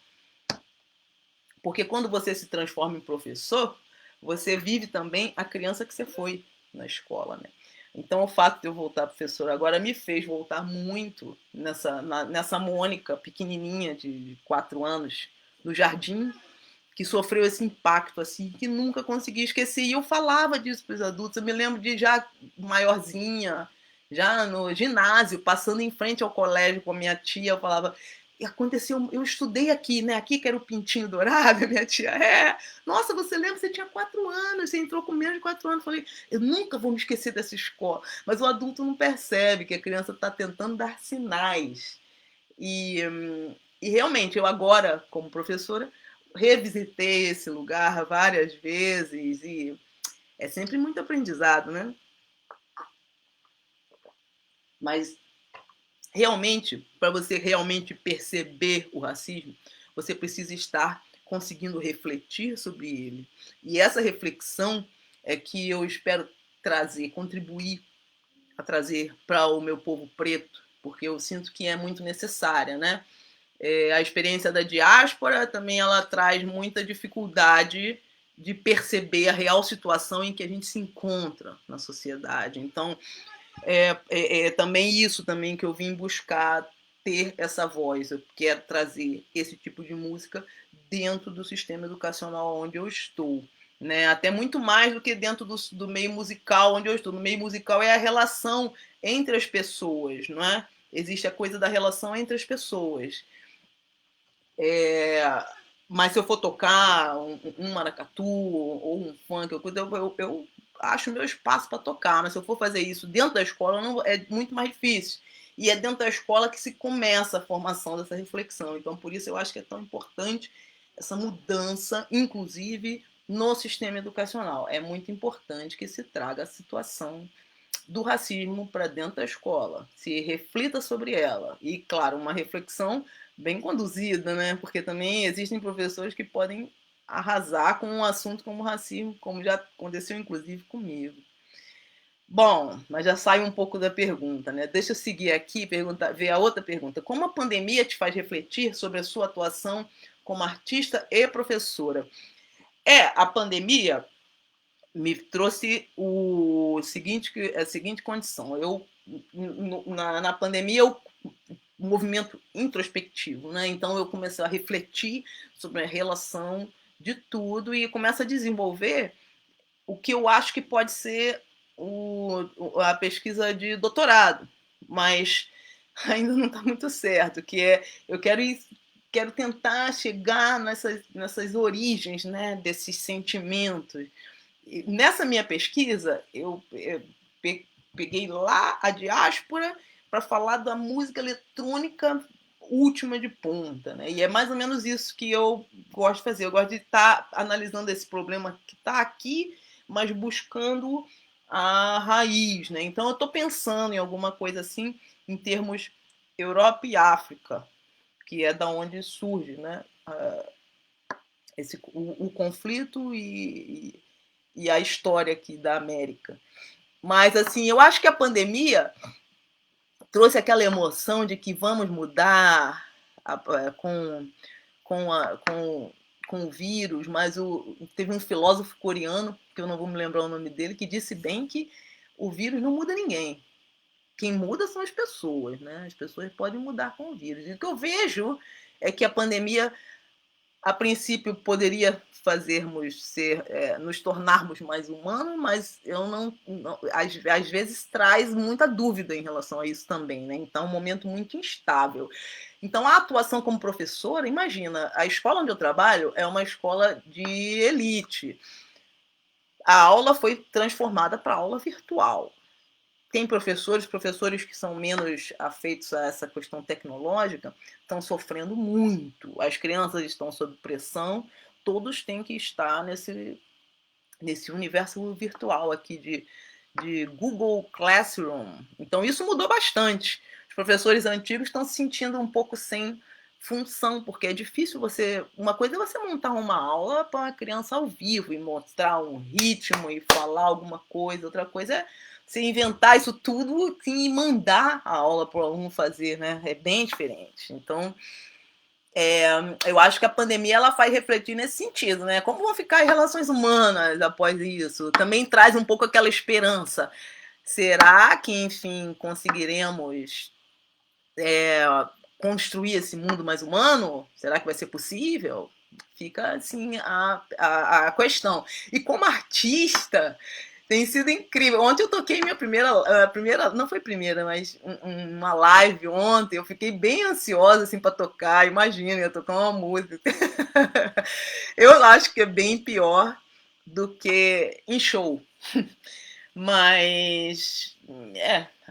porque quando você se transforma em professor, você vive também a criança que você foi na escola, né? Então o fato de eu voltar professora agora me fez voltar muito nessa Mônica pequenininha de 4 anos, no jardim, que sofreu esse impacto assim, que nunca consegui esquecer. E eu falava disso para os adultos. Eu me lembro de já maiorzinha, já no ginásio, passando em frente ao colégio com a minha tia, eu falava: e aconteceu, eu estudei aqui, né? Aqui que era o Pintinho Dourado, minha tia, nossa, você lembra, você tinha 4 anos, você entrou com menos de 4 anos. Eu falei, eu nunca vou me esquecer dessa escola. Mas o adulto não percebe que a criança está tentando dar sinais. E realmente, eu agora, como professora, revisitei esse lugar várias vezes e é sempre muito aprendizado, né? Mas realmente, para você realmente perceber o racismo, você precisa estar conseguindo refletir sobre ele. E essa reflexão é que eu espero contribuir a trazer para o meu povo preto, porque eu sinto que é muito necessária, né? A experiência da diáspora também ela traz muita dificuldade de perceber a real situação em que a gente se encontra na sociedade. Então, também isso também que eu vim buscar ter essa voz, eu quero trazer esse tipo de música dentro do sistema educacional onde eu estou. Né? Até muito mais do que dentro do meio musical onde eu estou. No meio musical é a relação entre as pessoas, não é? Existe a coisa da relação entre as pessoas. Mas se eu for tocar um maracatu ou um funk, eu acho meu espaço para tocar. Mas se eu for fazer isso dentro da escola, não, é muito mais difícil. E é dentro da escola que se começa a formação dessa reflexão. Então, por isso eu acho que é tão importante essa mudança, inclusive no sistema educacional. É muito importante que se traga a situação do racismo para dentro da escola, se reflita sobre ela. E, claro, uma reflexão bem conduzida, né? Porque também existem professores que podem arrasar com um assunto como racismo, como já aconteceu inclusive comigo. Bom, mas já sai um pouco da pergunta, né? Deixa eu seguir aqui e ver a outra pergunta. Como a pandemia te faz refletir sobre a sua atuação como artista e professora? A pandemia me trouxe a seguinte condição. Na pandemia, um movimento introspectivo, né? Então eu comecei a refletir sobre a relação de tudo e começo a desenvolver o que eu acho que pode ser a pesquisa de doutorado, mas ainda não está muito certo, que é eu quero tentar chegar nessas origens, né, desses sentimentos. Nessa minha pesquisa, eu peguei lá a diáspora para falar da música eletrônica última de ponta, né? E é mais ou menos isso que eu gosto de fazer. Eu gosto de estar analisando esse problema que está aqui, mas buscando a raiz, né? Então eu estou pensando em alguma coisa assim em termos Europa e África, que é da onde surge, né? O conflito e a história aqui da América. Mas, assim, eu acho que a pandemia trouxe aquela emoção de que vamos mudar com, a, com, com o vírus, mas teve um filósofo coreano, que eu não vou me lembrar o nome dele, que disse bem que o vírus não muda ninguém. Quem muda são as pessoas, né? As pessoas podem mudar com o vírus. E o que eu vejo é que a pandemia a princípio poderia nos tornarmos mais humanos, mas eu às vezes traz muita dúvida em relação a isso também, né? Então, é um momento muito instável. Então, a atuação como professora, imagina, a escola onde eu trabalho é uma escola de elite. A aula foi transformada para aula virtual. Tem professores que são menos afeitos a essa questão tecnológica, estão sofrendo muito. As crianças estão sob pressão, todos têm que estar nesse universo virtual aqui de Google Classroom. Então isso mudou bastante. Os professores antigos estão se sentindo um pouco sem função, porque é difícil você. Uma coisa é você montar uma aula para uma criança ao vivo e mostrar um ritmo e falar alguma coisa, outra coisa é você inventar isso tudo e mandar a aula para o aluno fazer, né? É bem diferente. Então, eu acho que a pandemia ela faz refletir nesse sentido, né? Como vão ficar as relações humanas após isso? Também traz um pouco aquela esperança. Será que, enfim, conseguiremos construir esse mundo mais humano? Será que vai ser possível? Fica assim a questão. E como artista, tem sido incrível. Ontem eu toquei minha primeira, não foi primeira, mas uma live ontem. Eu fiquei bem ansiosa assim para tocar. Imagina, eu tocar uma música. Eu acho que é bem pior do que em show. Mas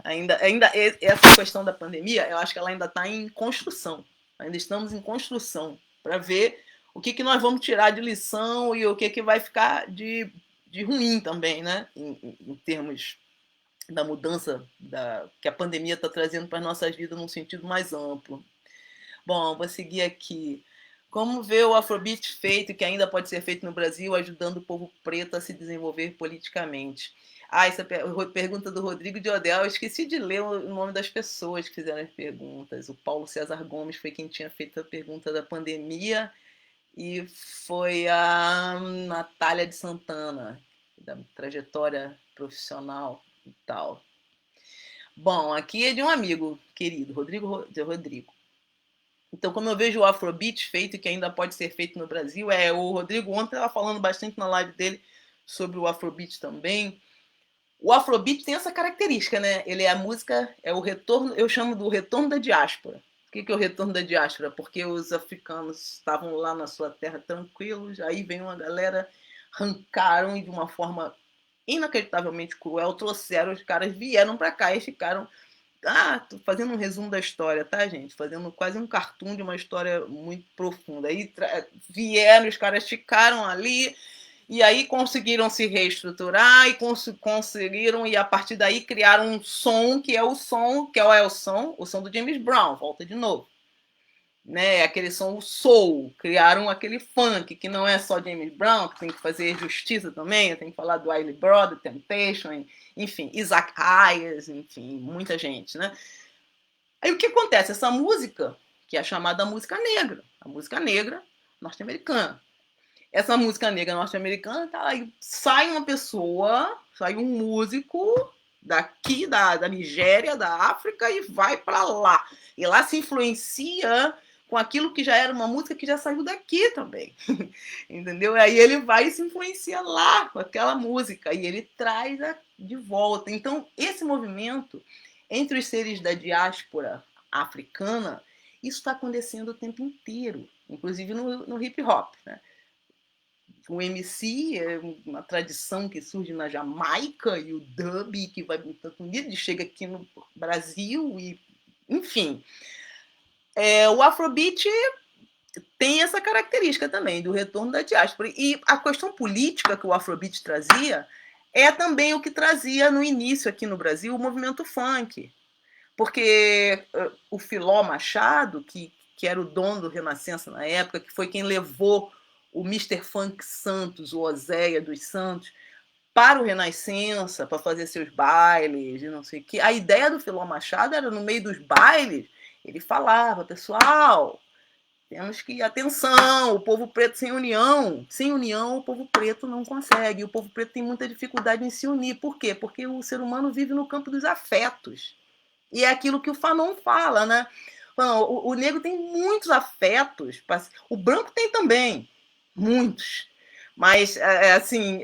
ainda essa questão da pandemia, eu acho que ela ainda está em construção. Ainda estamos em construção para ver o que nós vamos tirar de lição e o que vai ficar de ruim também, né? Em termos da mudança que a pandemia está trazendo para as nossas vidas num sentido mais amplo. Bom, vou seguir aqui. Como vê o Afrobeat feito, que ainda pode ser feito no Brasil, ajudando o povo preto a se desenvolver politicamente? Essa pergunta do Rodrigo de Odell, eu esqueci de ler o nome das pessoas que fizeram as perguntas. O Paulo César Gomes foi quem tinha feito a pergunta da pandemia e foi a Natália de Santana, da trajetória profissional e tal. Bom, aqui é de um amigo querido, Rodrigo. Então, como eu vejo o Afrobeat feito, que ainda pode ser feito no Brasil, o Rodrigo ontem estava falando bastante na live dele sobre o Afrobeat também. O Afrobeat tem essa característica, né? Ele é a música, é o retorno, eu chamo do retorno da diáspora. O que é o retorno da diáspora? Porque os africanos estavam lá na sua terra tranquilos, aí vem uma galera, arrancaram e de uma forma inacreditavelmente cruel, trouxeram, os caras vieram para cá e ficaram. Tô fazendo um resumo da história, tá, gente? Fazendo quase um cartoon de uma história muito profunda. Aí vieram, os caras ficaram ali, e aí conseguiram se reestruturar e conseguiram, e a partir daí criaram um som que é o som, que é o som, o som do James Brown, volta de novo. Né, aquele som soul, criaram aquele funk, que não é só James Brown, que tem que fazer justiça também, tem que falar do Wiley Brother, Temptation, enfim, Isaac Hayes, enfim, muita gente, né? Aí o que acontece? Essa música, que é chamada música negra, a música negra norte-americana. Essa música negra norte-americana, tá, aí sai uma pessoa, sai um músico daqui da Nigéria, da África, e vai para lá. E lá se influencia com aquilo que já era uma música que já saiu daqui também. Entendeu? Aí ele vai e se influencia lá com aquela música e ele traz de volta. Então, esse movimento entre os seres da diáspora africana, isso está acontecendo o tempo inteiro, inclusive no hip hop, né? O MC é uma tradição que surge na Jamaica, e o dub que vai para os Estados Unidos, chega aqui no Brasil, e enfim. O Afrobeat tem essa característica também, do retorno da diáspora. E a questão política que o Afrobeat trazia é também o que trazia no início aqui no Brasil o movimento funk. Porque o Filó Machado, que era o dono do Renascença na época, que foi quem levou o Mr. Funk Santos, o Oséia dos Santos, para o Renascença, para fazer seus bailes e não sei o quê. A ideia do Filó Machado era, no meio dos bailes, ele falava, pessoal, temos que, atenção, o povo preto sem união o povo preto não consegue, o povo preto tem muita dificuldade em se unir. Por quê? Porque o ser humano vive no campo dos afetos. E é aquilo que o Fanon fala, né? O negro tem muitos afetos, o branco tem também, muitos. Mas, assim,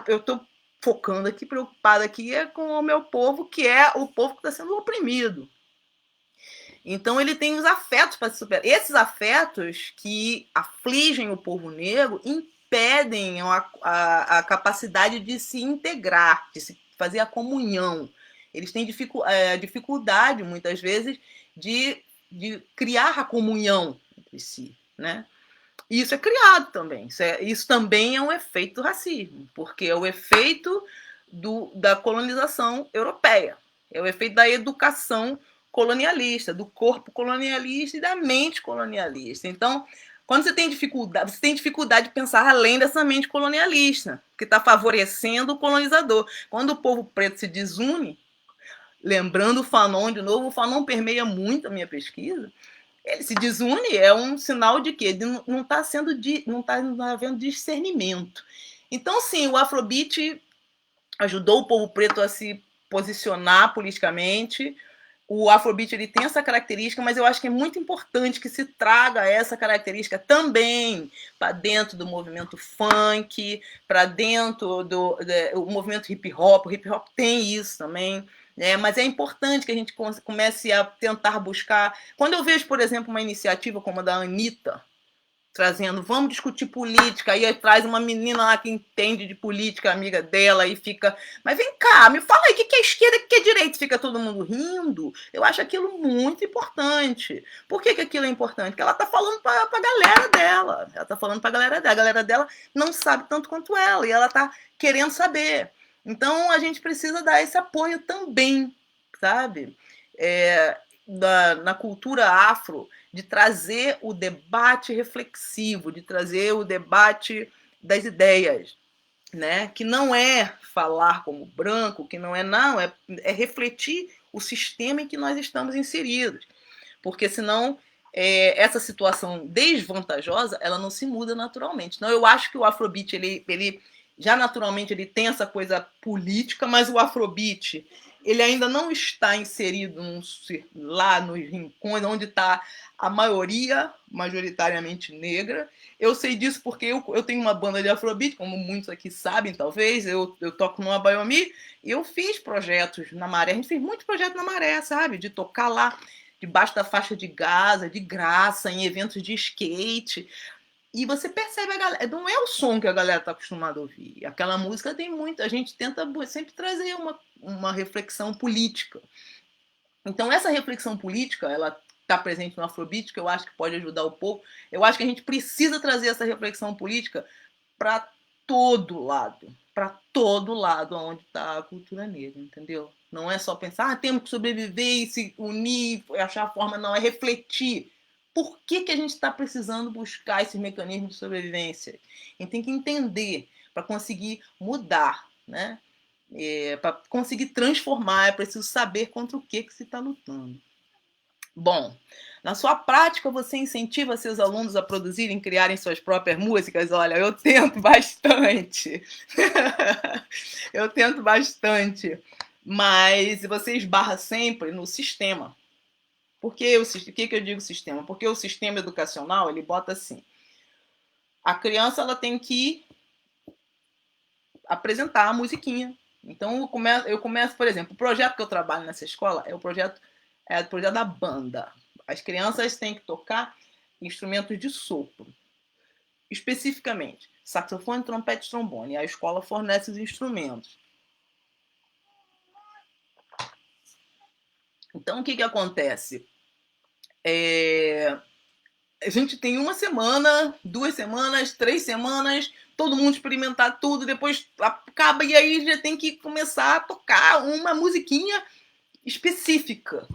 eu tô focando aqui, preocupada aqui com o meu povo, que é o povo que está sendo oprimido. Então ele tem os afetos para se superar. Esses afetos que afligem o povo negro impedem a capacidade de se integrar, de se fazer a comunhão. Eles têm dificuldade, muitas vezes, de criar a comunhão entre si, né? E isso é criado também. Isso também é um efeito do racismo, porque é o efeito da colonização europeia, é o efeito da educação colonialista, do corpo colonialista e da mente colonialista. Então, quando você tem dificuldade de pensar além dessa mente colonialista, que está favorecendo o colonizador. Quando o povo preto se desune, lembrando o Fanon de novo, o Fanon permeia muito a minha pesquisa, ele se desune, é um sinal de que não está havendo discernimento. Então, sim, o Afrobeat ajudou o povo preto a se posicionar politicamente. O Afrobeat ele tem essa característica, mas eu acho que é muito importante que se traga essa característica também para dentro do movimento funk, para dentro do movimento hip hop. O hip hop tem isso também. Mas é importante que a gente comece a tentar buscar. Quando eu vejo, por exemplo, uma iniciativa como a da Anitta, trazendo, vamos discutir política, aí traz uma menina lá que entende de política, amiga dela, e fica, mas vem cá, me fala aí o que é esquerda, o que é direita, fica todo mundo rindo. Eu acho aquilo muito importante. Por que aquilo é importante? Porque ela está falando para a galera dela, a galera dela não sabe tanto quanto ela, e ela está querendo saber. Então a gente precisa dar esse apoio também, sabe? Na cultura afro, de trazer o debate reflexivo, de trazer o debate das ideias, né? Que não é falar como branco, que não é refletir o sistema em que nós estamos inseridos, porque senão essa situação desvantajosa ela não se muda naturalmente. Então eu acho que o Afrobeat ele já naturalmente ele tem essa coisa política, mas o Afrobeat ele ainda não está inserido lá nos rincões onde está a maioria, majoritariamente negra. Eu sei disso porque eu tenho uma banda de Afrobeat, como muitos aqui sabem, talvez. Eu toco no Abayomi e eu fiz projetos na Maré. A gente fez muitos projetos na Maré, sabe? De tocar lá debaixo da faixa de Gaza, de graça, em eventos de skate. E você percebe a galera, não é o som que a galera está acostumada a ouvir. Aquela música tem muito, a gente tenta sempre trazer uma reflexão política. Então essa reflexão política, ela está presente no Afrobeat, que eu acho que pode ajudar um pouco. Eu acho que a gente precisa trazer essa reflexão política para para todo lado onde está a cultura negra, entendeu? Não é só pensar, temos que sobreviver e se unir, achar a forma, não, é refletir. Por que a gente está precisando buscar esses mecanismos de sobrevivência? A gente tem que entender para conseguir mudar, né? Para conseguir transformar, é preciso saber contra o que se está lutando. Bom, na sua prática, você incentiva seus alunos a produzirem, criarem suas próprias músicas? Olha, eu tento bastante. Eu tento bastante. Mas você esbarra sempre no sistema. Por que eu digo sistema? Porque o sistema educacional, ele bota assim, a criança ela tem que apresentar a musiquinha. Então eu começo, por exemplo, o projeto que eu trabalho nessa escola é o projeto da banda. As crianças têm que tocar instrumentos de sopro, especificamente saxofone, trompete, trombone. A escola fornece os instrumentos. Então o que acontece? A gente tem uma semana, 2 semanas, 3 semanas, todo mundo experimentar tudo, depois acaba e aí já tem que começar a tocar uma musiquinha específica.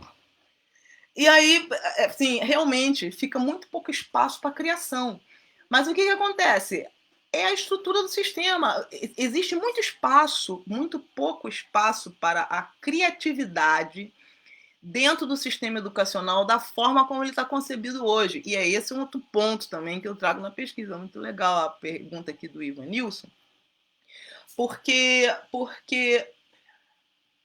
E aí, assim, realmente fica muito pouco espaço para criação. Mas o que acontece? É a estrutura do sistema. Existe muito espaço, muito pouco espaço para a criatividade dentro do sistema educacional da forma como ele está concebido hoje. E é esse um outro ponto também que eu trago na pesquisa. Muito legal a pergunta aqui do Ivan Nilson. Porque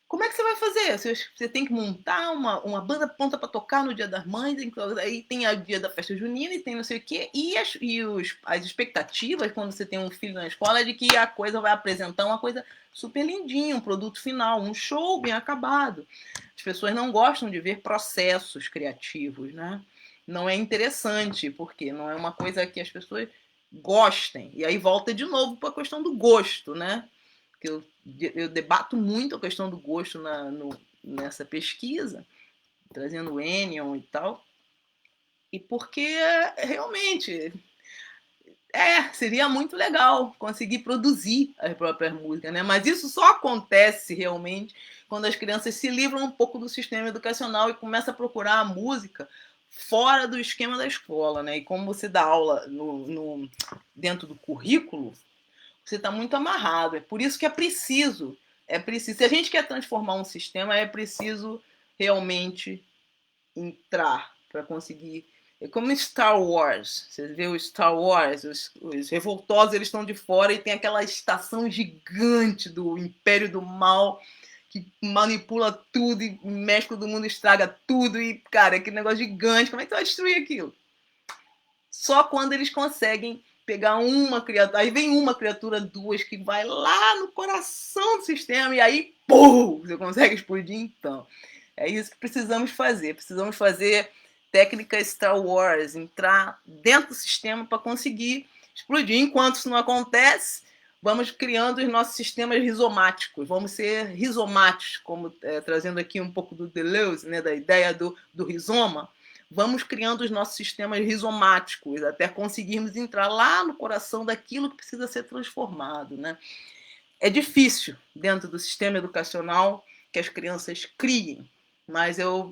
como é que você vai fazer? Você tem que montar uma banda pronta para tocar no Dia das Mães, aí tem o dia da festa junina e tem não sei o quê. E as expectativas, quando você tem um filho na escola, é de que a coisa vai apresentar uma coisa super lindinha, um produto final, um show bem acabado. As pessoas não gostam de ver processos criativos, né? Não é interessante, porque não é uma coisa que as pessoas gostem. E aí volta de novo para a questão do gosto, né? Que eu debato muito a questão do gosto nessa pesquisa, trazendo o Enion e tal, e porque realmente seria muito legal conseguir produzir as próprias músicas, né? Mas isso só acontece realmente quando as crianças se livram um pouco do sistema educacional e começam a procurar a música fora do esquema da escola, né? E como você dá aula dentro do currículo, você está muito amarrado. É por isso que é preciso. Se a gente quer transformar um sistema, é preciso realmente entrar para conseguir. É como Star Wars. Você vê o Star Wars, os revoltosos eles estão de fora e tem aquela estação gigante do Império do Mal que manipula tudo e mexe com todo mundo, estraga tudo e, cara, aquele negócio gigante. Como é que você vai destruir aquilo? Só quando eles conseguem pegar uma criatura, aí vem uma criatura, duas, que vai lá no coração do sistema e aí, pum, você consegue explodir então. É isso que precisamos fazer. Precisamos fazer técnicas Star Wars, entrar dentro do sistema para conseguir explodir. Enquanto isso não acontece, vamos criando os nossos sistemas rizomáticos. Vamos ser rizomáticos, como trazendo aqui um pouco do Deleuze, né, da ideia do rizoma. Vamos criando os nossos sistemas rizomáticos até conseguirmos entrar lá no coração daquilo que precisa ser transformado, né? É difícil dentro do sistema educacional que as crianças criem, mas eu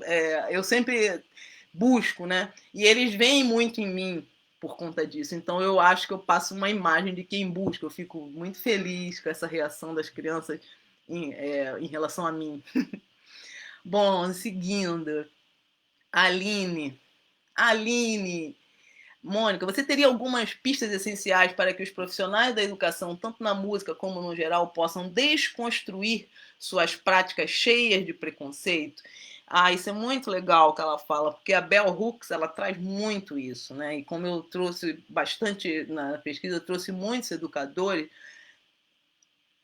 sempre busco, né? E eles veem muito em mim por conta disso. Então eu acho que eu passo uma imagem de quem busca. Eu fico muito feliz com essa reação das crianças em relação a mim. Bom, seguindo, Aline, Mônica, você teria algumas pistas essenciais para que os profissionais da educação, tanto na música como no geral, possam desconstruir suas práticas cheias de preconceito? Ah, isso é muito legal que ela fala, porque a Bell Hooks ela traz muito isso, né? E como eu trouxe bastante na pesquisa, eu trouxe muitos educadores,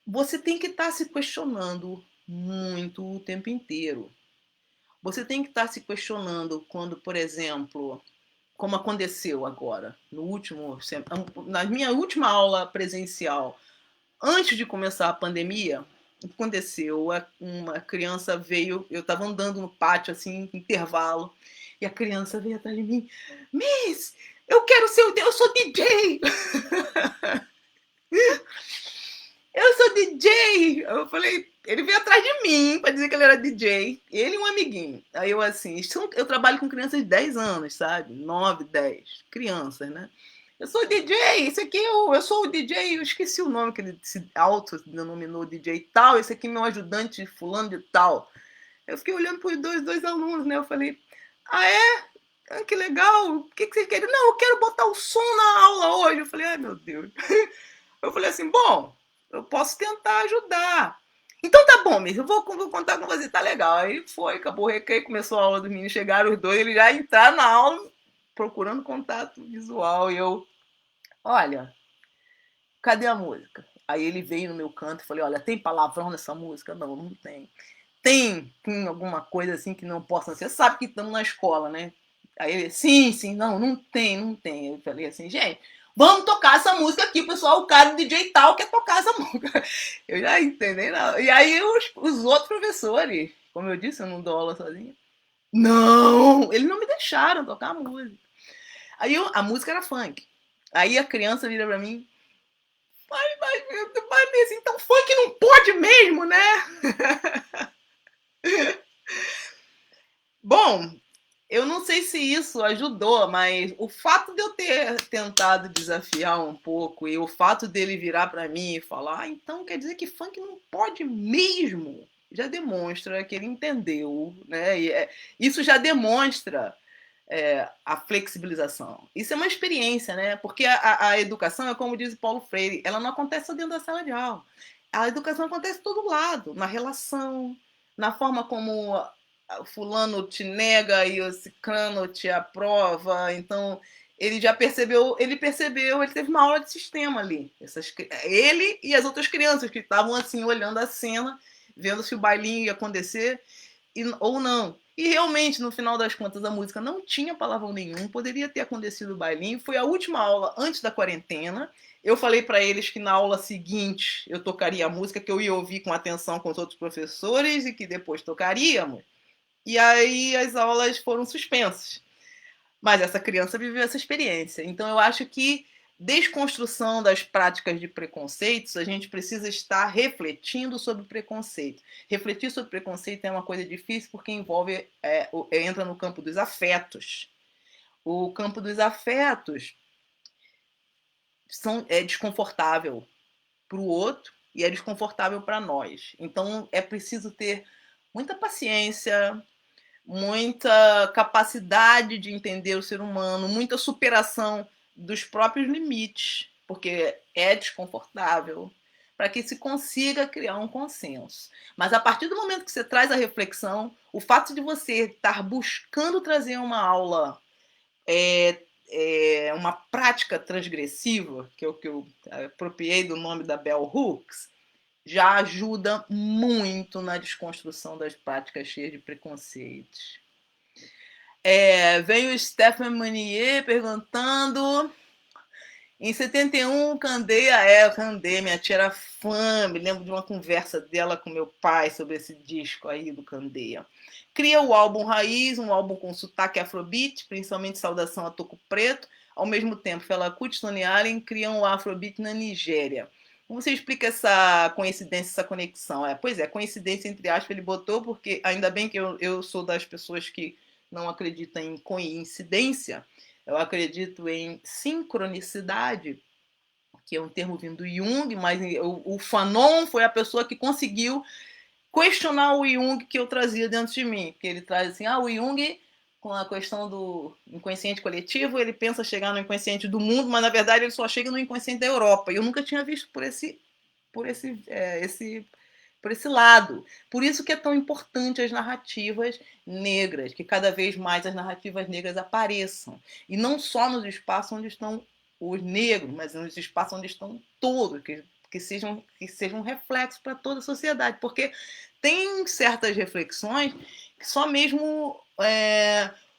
você tem que estar se questionando muito o tempo inteiro. Você tem que estar se questionando quando, por exemplo, como aconteceu agora, no último, na minha última aula presencial, antes de começar a pandemia, aconteceu, uma criança veio, eu estava andando no pátio, assim, intervalo, e a criança veio atrás de mim, Miss, eu quero ser eu sou DJ! Eu sou DJ! Eu falei, ele veio atrás de mim para dizer que ele era DJ. Ele e um amiguinho. Aí eu assim, eu trabalho com crianças de 10 anos, sabe? 9, 10. Crianças, né? Eu sou DJ, esse aqui eu sou o DJ, eu esqueci o nome que ele se auto-denominou DJ tal, esse aqui é meu ajudante fulano de tal. Eu fiquei olhando para os dois alunos, né? Eu falei, ah, é? Ah, que legal, o que vocês querem? Não, eu quero botar o som na aula hoje. Eu falei, ai meu Deus. Eu falei assim, bom, eu posso tentar ajudar. Então tá bom, Miss, eu vou contar com você, tá legal. Aí foi, acabou o recreio, começou a aula dos meninos, chegaram os dois, eles já entraram na aula procurando contato visual. E eu, olha, cadê a música? Aí ele veio no meu canto e falei, olha, tem palavrão nessa música? Não, não tem. Tem alguma coisa assim que não possa ser? Você sabe que estamos na escola, né? Aí ele, sim, não tem, não tem. Eu falei assim, gente, vamos tocar essa música aqui, pessoal, o cara do DJ tal quer tocar essa música. Eu já entendi, não. E aí os outros professores, como eu disse, eu não dou aula sozinha. Não, eles não me deixaram tocar a música. Aí a música era funk. Aí a criança vira pra mim, mas então funk não pode mesmo, né? Bom, eu não sei se isso ajudou, mas o fato de eu ter tentado desafiar um pouco e o fato dele virar para mim e falar, ah, então quer dizer que funk não pode mesmo, já demonstra que ele entendeu, né? Isso já demonstra a flexibilização. Isso é uma experiência, né? Porque a educação é como diz Paulo Freire, ela não acontece só dentro da sala de aula. A educação acontece de todo lado, na relação, na forma como fulano te nega e o ciclano te aprova. Então, ele teve uma aula de sistema ali. Ele e as outras crianças que estavam assim, olhando a cena, vendo se o bailinho ia acontecer ou não. E realmente, no final das contas, a música não tinha palavrão nenhum, poderia ter acontecido o bailinho. Foi a última aula antes da quarentena. Eu falei para eles que na aula seguinte eu tocaria a música que eu ia ouvir com atenção com os outros professores e que depois tocaríamos. E aí as aulas foram suspensas. Mas essa criança viveu essa experiência. Então eu acho que desconstrução das práticas de preconceitos, a gente precisa estar refletindo sobre preconceito. Refletir sobre preconceito é uma coisa difícil porque envolve, entra no campo dos afetos. O campo dos afetos é desconfortável para o outro e é desconfortável para nós. Então é preciso ter muita paciência, muita capacidade de entender o ser humano, muita superação dos próprios limites, porque é desconfortável, para que se consiga criar um consenso. Mas a partir do momento que você traz a reflexão, o fato de você estar buscando trazer uma aula, uma prática transgressiva, que é o que eu apropriei do nome da Bell Hooks, já ajuda muito na desconstrução das práticas cheias de preconceitos. Vem o Stephen Manier perguntando. Em 71, Candeia, minha tia era fã, me lembro de uma conversa dela com meu pai sobre esse disco aí do Candeia. Cria o álbum Raiz, um álbum com sotaque afrobeat, principalmente Saudação a Toco Preto. Ao mesmo tempo, Fela Kuti e Tony Allen criam o afrobeat na Nigéria. Como você explica essa coincidência, essa conexão? Pois é, coincidência entre aspas ele botou, porque ainda bem que eu sou das pessoas que não acreditam em coincidência, eu acredito em sincronicidade, que é um termo vindo do Jung, mas o Fanon foi a pessoa que conseguiu questionar o Jung que eu trazia dentro de mim. Porque ele traz assim, o Jung com a questão do inconsciente coletivo, ele pensa chegar no inconsciente do mundo, mas na verdade ele só chega no inconsciente da Europa. E eu nunca tinha visto por esse lado. Por isso que é tão importante as narrativas negras, que cada vez mais as narrativas negras apareçam. E não só nos espaços onde estão os negros, mas nos espaços onde estão todos, que sejam um reflexo para toda a sociedade. Porque tem certas reflexões que só mesmo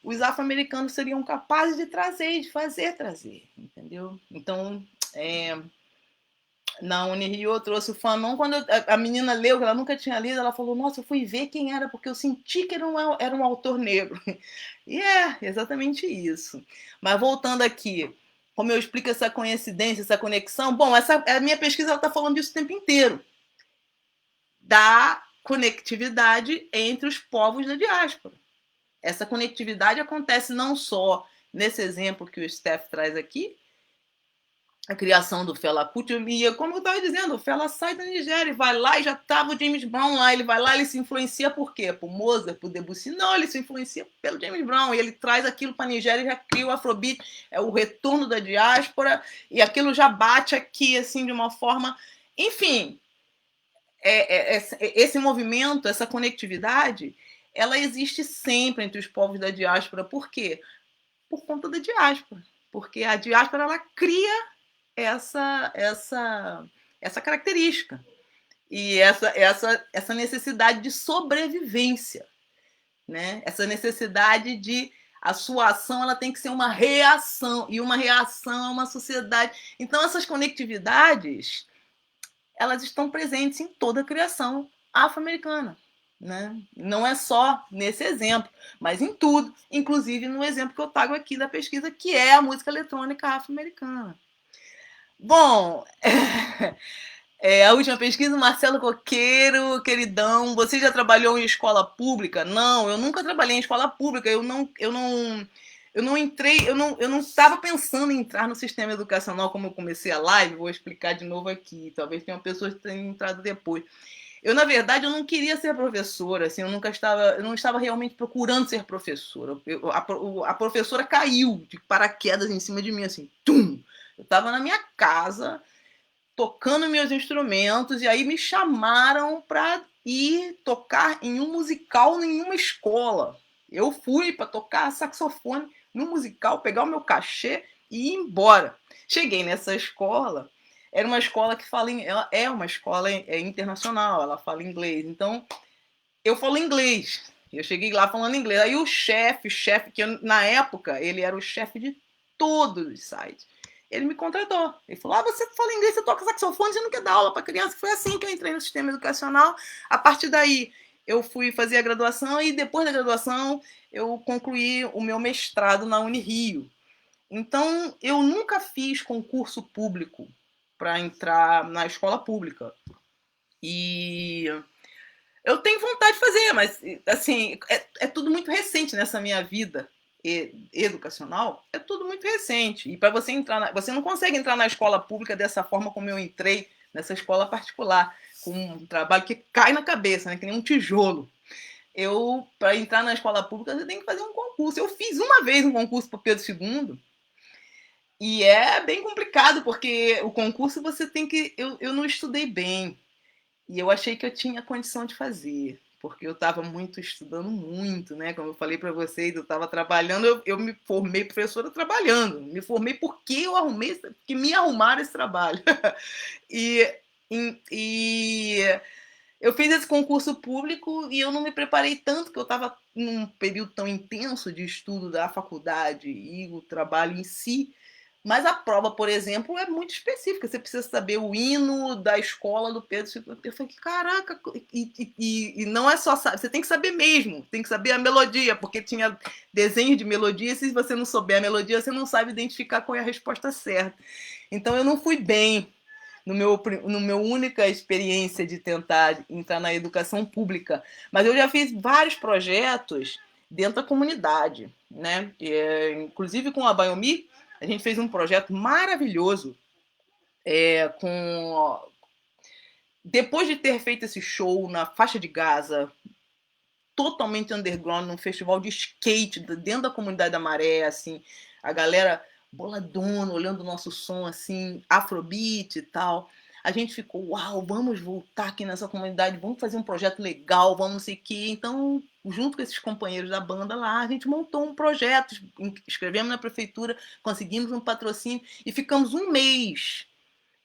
os afro-americanos seriam capazes de trazer, de fazer trazer, entendeu? Então, na Unirio eu trouxe o Fanon. Quando a menina leu, que ela nunca tinha lido, ela falou, nossa, eu fui ver quem era, porque eu senti que era um autor negro. E é exatamente isso. Mas voltando aqui, como eu explico essa coincidência, essa conexão? Bom, a minha pesquisa está falando disso o tempo inteiro. Da conectividade entre os povos da diáspora. Essa conectividade acontece não só nesse exemplo que o Steph traz aqui, a criação do Fela Kuti, e como eu estava dizendo, o Fela sai da Nigéria, vai lá e já estava o James Brown lá, ele vai lá, ele se influencia por quê? Por Mozart, por Debussy? Não, ele se influencia pelo James Brown, e ele traz aquilo para a Nigéria e já cria o Afrobeat, é o retorno da diáspora, e aquilo já bate aqui, assim, de uma forma... Enfim, esse movimento, essa conectividade, ela existe sempre entre os povos da diáspora. Por quê? Por conta da diáspora. Porque a diáspora, ela cria essa característica e essa necessidade de sobrevivência, né? Essa necessidade de a sua ação, ela tem que ser uma reação, e uma reação é uma sociedade. Então essas conectividades, elas estão presentes em toda a criação afro-americana, né? Não é só nesse exemplo, mas em tudo, inclusive no exemplo que eu trago aqui da pesquisa, que é a música eletrônica afro-americana. Bom, a última pesquisa, Marcelo Coqueiro, queridão, você já trabalhou em escola pública? Não, eu nunca trabalhei em escola pública, eu não entrei, eu não estava pensando em entrar no sistema educacional como eu comecei a live, vou explicar de novo aqui, talvez tenham pessoas que tenham entrado depois. Eu, na verdade, eu não queria ser professora, assim, eu não estava realmente procurando ser professora. A professora caiu de paraquedas em cima de mim, assim, tum! Eu estava na minha casa, tocando meus instrumentos, e aí me chamaram para ir tocar em um musical em uma escola. Eu fui para tocar saxofone no musical, pegar o meu cachê e ir embora. Cheguei nessa escola, era uma escola que ela é uma escola internacional, ela fala inglês. Então, eu falo inglês. Eu cheguei lá falando inglês. Aí o chefe, que na época ele era o chefe de todos os sites, ele me contratou. Ele falou: você fala inglês, você toca saxofone, você não quer dar aula para criança? Foi assim que eu entrei no sistema educacional. A partir daí, eu fui fazer a graduação e depois da graduação eu concluí o meu mestrado na Unirio. Então, eu nunca fiz concurso público para entrar na escola pública. E eu tenho vontade de fazer, mas assim, é tudo muito recente nessa minha vida educacional, é tudo muito recente. E para você entrar, você não consegue entrar na escola pública dessa forma como eu entrei nessa escola particular, com um trabalho que cai na cabeça, né, que nem um tijolo. Para entrar na escola pública, você tem que fazer um concurso. Eu fiz uma vez um concurso para Pedro II, e é bem complicado, porque o concurso você tem que... Eu não estudei bem, e eu achei que eu tinha condição de fazer, porque eu estava estudando muito, né? Como eu falei para vocês, eu estava trabalhando, eu me formei professora trabalhando. Me formei porque que me arrumaram esse trabalho. e, e eu fiz esse concurso público e eu não me preparei tanto, que eu estava num período tão intenso de estudo da faculdade e o trabalho em si. Mas a prova, por exemplo, é muito específica. Você precisa saber o hino da escola do Pedro II. Eu falei, caraca, e não é só saber, você tem que saber mesmo, tem que saber a melodia, porque tinha desenho de melodia, e se você não souber a melodia, você não sabe identificar qual é a resposta certa. Então eu não fui bem no meu única experiência de tentar entrar na educação pública, mas eu já fiz vários projetos dentro da comunidade, né? Inclusive com a Biomi, a gente fez um projeto maravilhoso depois de ter feito esse show na faixa de Gaza, totalmente underground, num festival de skate, dentro da comunidade da Maré, assim, a galera boladona, olhando o nosso som, assim, afrobeat e tal. A gente ficou, uau, vamos voltar aqui nessa comunidade, vamos fazer um projeto legal, vamos não sei o quê. Então, junto com esses companheiros da banda lá, a gente montou um projeto, escrevemos na prefeitura, conseguimos um patrocínio e ficamos um mês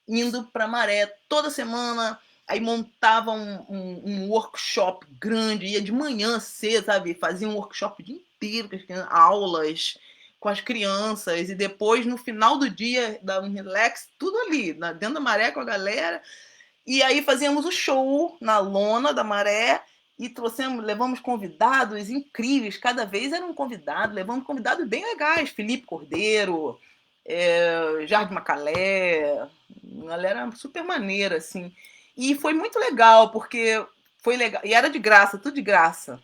indo para Maré toda semana. Aí montava um workshop grande, ia de manhã cedo, sabe? Fazia um workshop o dia inteiro, aulas com as crianças, e depois, no final do dia, dava um relax, tudo ali, dentro da Maré com a galera. E aí fazíamos o show na lona da Maré e levamos convidados incríveis, cada vez era um convidado, levamos convidados bem legais, Felipe Cordeiro, Jardim Macalé, galera super maneira, assim. E foi muito legal, porque foi legal, e era de graça, tudo de graça.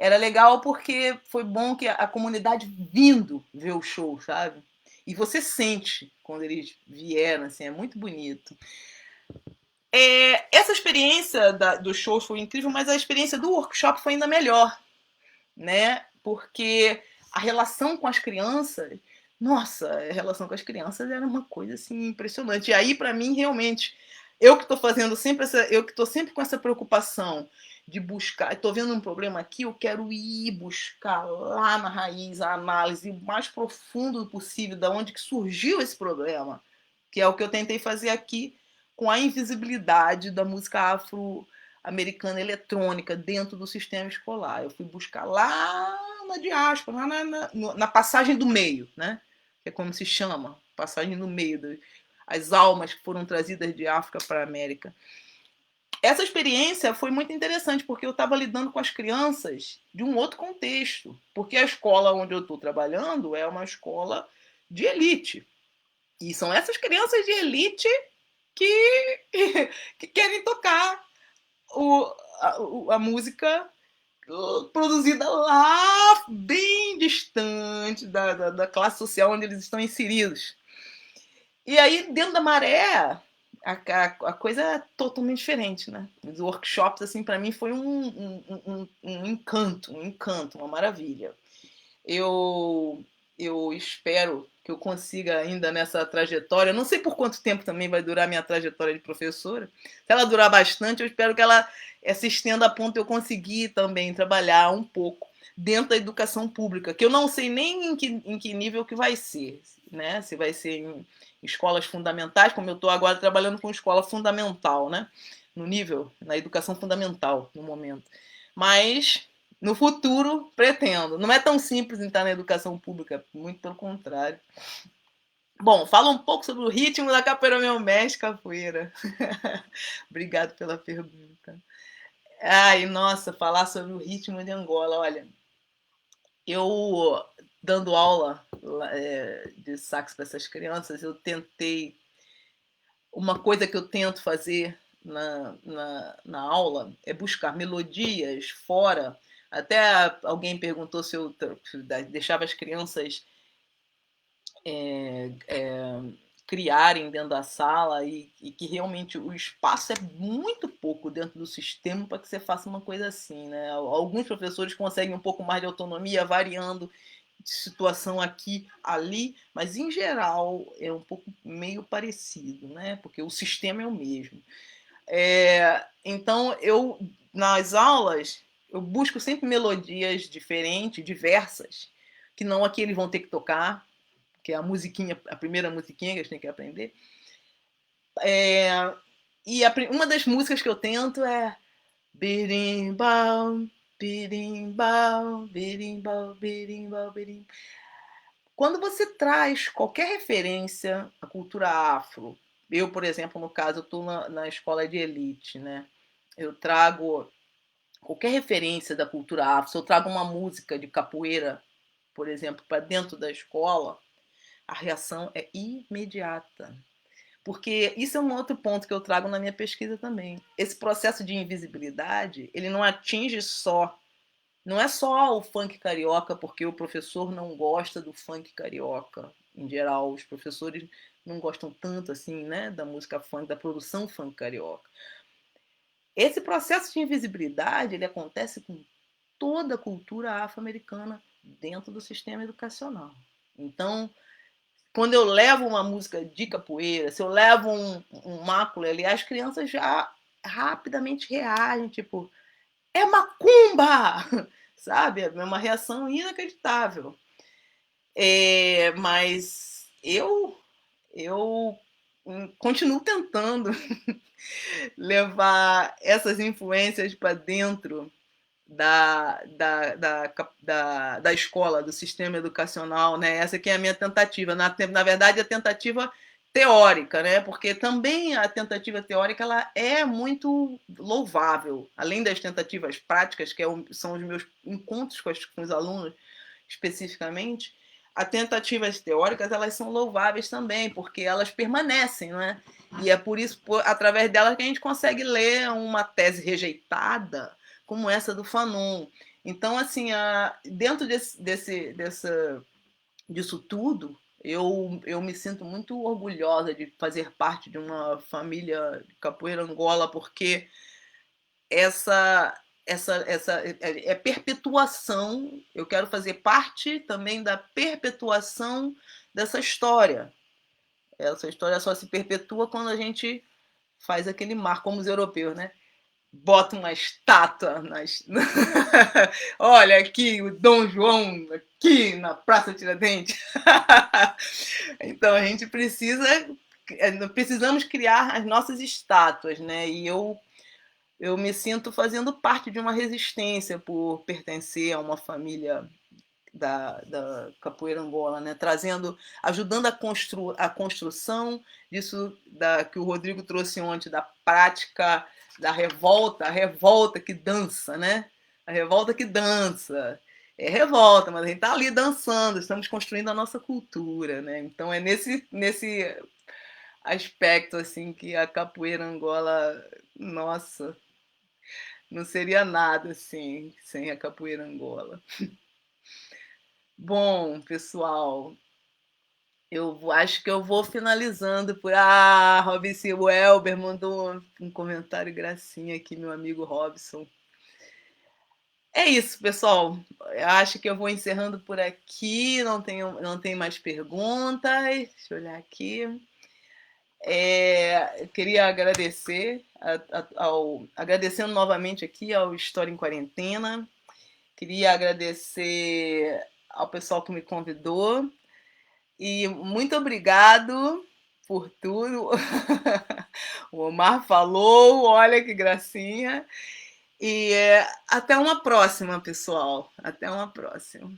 Era legal porque foi bom que a comunidade vindo ver o show, sabe? E você sente quando eles vieram, assim, é muito bonito. Essa experiência dos shows foi incrível, mas a experiência do workshop foi ainda melhor, né? Porque a relação com as crianças, nossa, a relação com as crianças era uma coisa assim impressionante. E aí, para mim, realmente, eu que estou fazendo sempre eu que estou sempre com essa preocupação de buscar, estou vendo um problema aqui, eu quero ir buscar lá na raiz a análise mais profundo possível de onde que surgiu esse problema, que é o que eu tentei fazer aqui com a invisibilidade da música afro-americana eletrônica dentro do sistema escolar. Eu fui buscar lá na diáspora, lá na passagem do meio, né? Que é como se chama, passagem do meio, as almas que foram trazidas de África para a América. Essa experiência foi muito interessante, porque eu estava lidando com as crianças de um outro contexto, porque a escola onde eu estou trabalhando é uma escola de elite. E são essas crianças de elite que, que querem tocar a música produzida lá bem distante da classe social onde eles estão inseridos. E aí, dentro da Maré, a coisa é totalmente diferente, né? Os workshops, assim, para mim foi um encanto, uma maravilha. Eu, eu espero que eu consiga ainda nessa trajetória, não sei por quanto tempo também vai durar a minha trajetória de professora, se ela durar bastante, eu espero que ela se estenda a ponto de eu conseguir também trabalhar um pouco dentro da educação pública, que eu não sei nem em que nível que vai ser, né? Se vai ser em escolas fundamentais, como eu estou agora trabalhando com escola fundamental, né? No nível, na educação fundamental, no momento. Mas no futuro, pretendo. Não é tão simples entrar na educação pública, muito pelo contrário. Bom, fala um pouco sobre o ritmo da capoeira meu mestre, capoeira. Obrigado pela pergunta. Ai, nossa, falar sobre o ritmo de Angola. Olha, eu dando aula de sax para essas crianças, eu tentei. Uma coisa que eu tento fazer na aula é buscar melodias fora. Até alguém perguntou se eu deixava as crianças criarem dentro da sala e que realmente o espaço é muito pouco dentro do sistema para que você faça uma coisa assim, né? Alguns professores conseguem um pouco mais de autonomia variando de situação aqui, ali, mas em geral é um pouco meio parecido, né? Porque o sistema é o mesmo. Então eu nas aulas eu busco sempre melodias diferentes, diversas, que não aqui eles vão ter que tocar, que é a musiquinha, a primeira musiquinha que eles têm que aprender. E uma das músicas que eu tento é birimbau, birimbau, birimbau, birimbau, birimbau. Quando você traz qualquer referência à cultura afro, eu, por exemplo, no caso, eu estou na escola de elite, né? Eu trago qualquer referência da cultura afro, se eu trago uma música de capoeira, por exemplo, para dentro da escola, a reação é imediata. Porque isso é um outro ponto que eu trago na minha pesquisa também. Esse processo de invisibilidade, ele não atinge só, não é só o funk carioca, porque o professor não gosta do funk carioca. Em geral, os professores não gostam tanto assim, né, da música funk, da produção funk carioca. Esse processo de invisibilidade, ele acontece com toda a cultura afro-americana dentro do sistema educacional. Então, quando eu levo uma música de capoeira, se eu levo um mácula ali, as crianças já rapidamente reagem, tipo, é macumba! Sabe? É uma reação inacreditável. Mas eu continuo tentando levar essas influências para dentro da escola, do sistema educacional, né? Essa aqui é a minha tentativa. Na verdade, a tentativa teórica, né? Porque também a tentativa teórica ela é muito louvável. Além das tentativas práticas, são os meus encontros com os alunos especificamente, as tentativas teóricas elas são louváveis também, porque elas permanecem, não é? E é por isso, através delas, que a gente consegue ler uma tese rejeitada como essa do Fanon. Então, assim, dentro disso tudo, eu me sinto muito orgulhosa de fazer parte de uma família de capoeira Angola, porque essa é perpetuação. Eu quero fazer parte também da perpetuação dessa história. Essa história só se perpetua quando a gente faz aquele mar, como os europeus, né? Bota uma estátua nas. Olha aqui o Dom João aqui na Praça Tiradentes. Então a gente precisamos criar as nossas estátuas, né? E eu me sinto fazendo parte de uma resistência por pertencer a uma família da capoeira Angola, né? Ajudando a construção disso que o Rodrigo trouxe ontem, da prática da revolta, a revolta que dança, né? A revolta que dança. É revolta, mas a gente está ali dançando, estamos construindo a nossa cultura, né? Então é nesse aspecto assim que a capoeira Angola, nossa, não seria nada assim sem a capoeira Angola. Bom, pessoal, eu acho que eu vou finalizando por. Ah, Robson Welber mandou um comentário gracinha aqui, meu amigo Robson. É isso, pessoal. Eu acho que eu vou encerrando por aqui. Não tem mais perguntas. Deixa eu olhar aqui. Eu queria agradecer, agradecendo novamente aqui ao História em Quarentena. Queria agradecer ao pessoal que me convidou. E muito obrigado por tudo. O Omar falou, olha que gracinha. E até uma próxima, pessoal. Até uma próxima.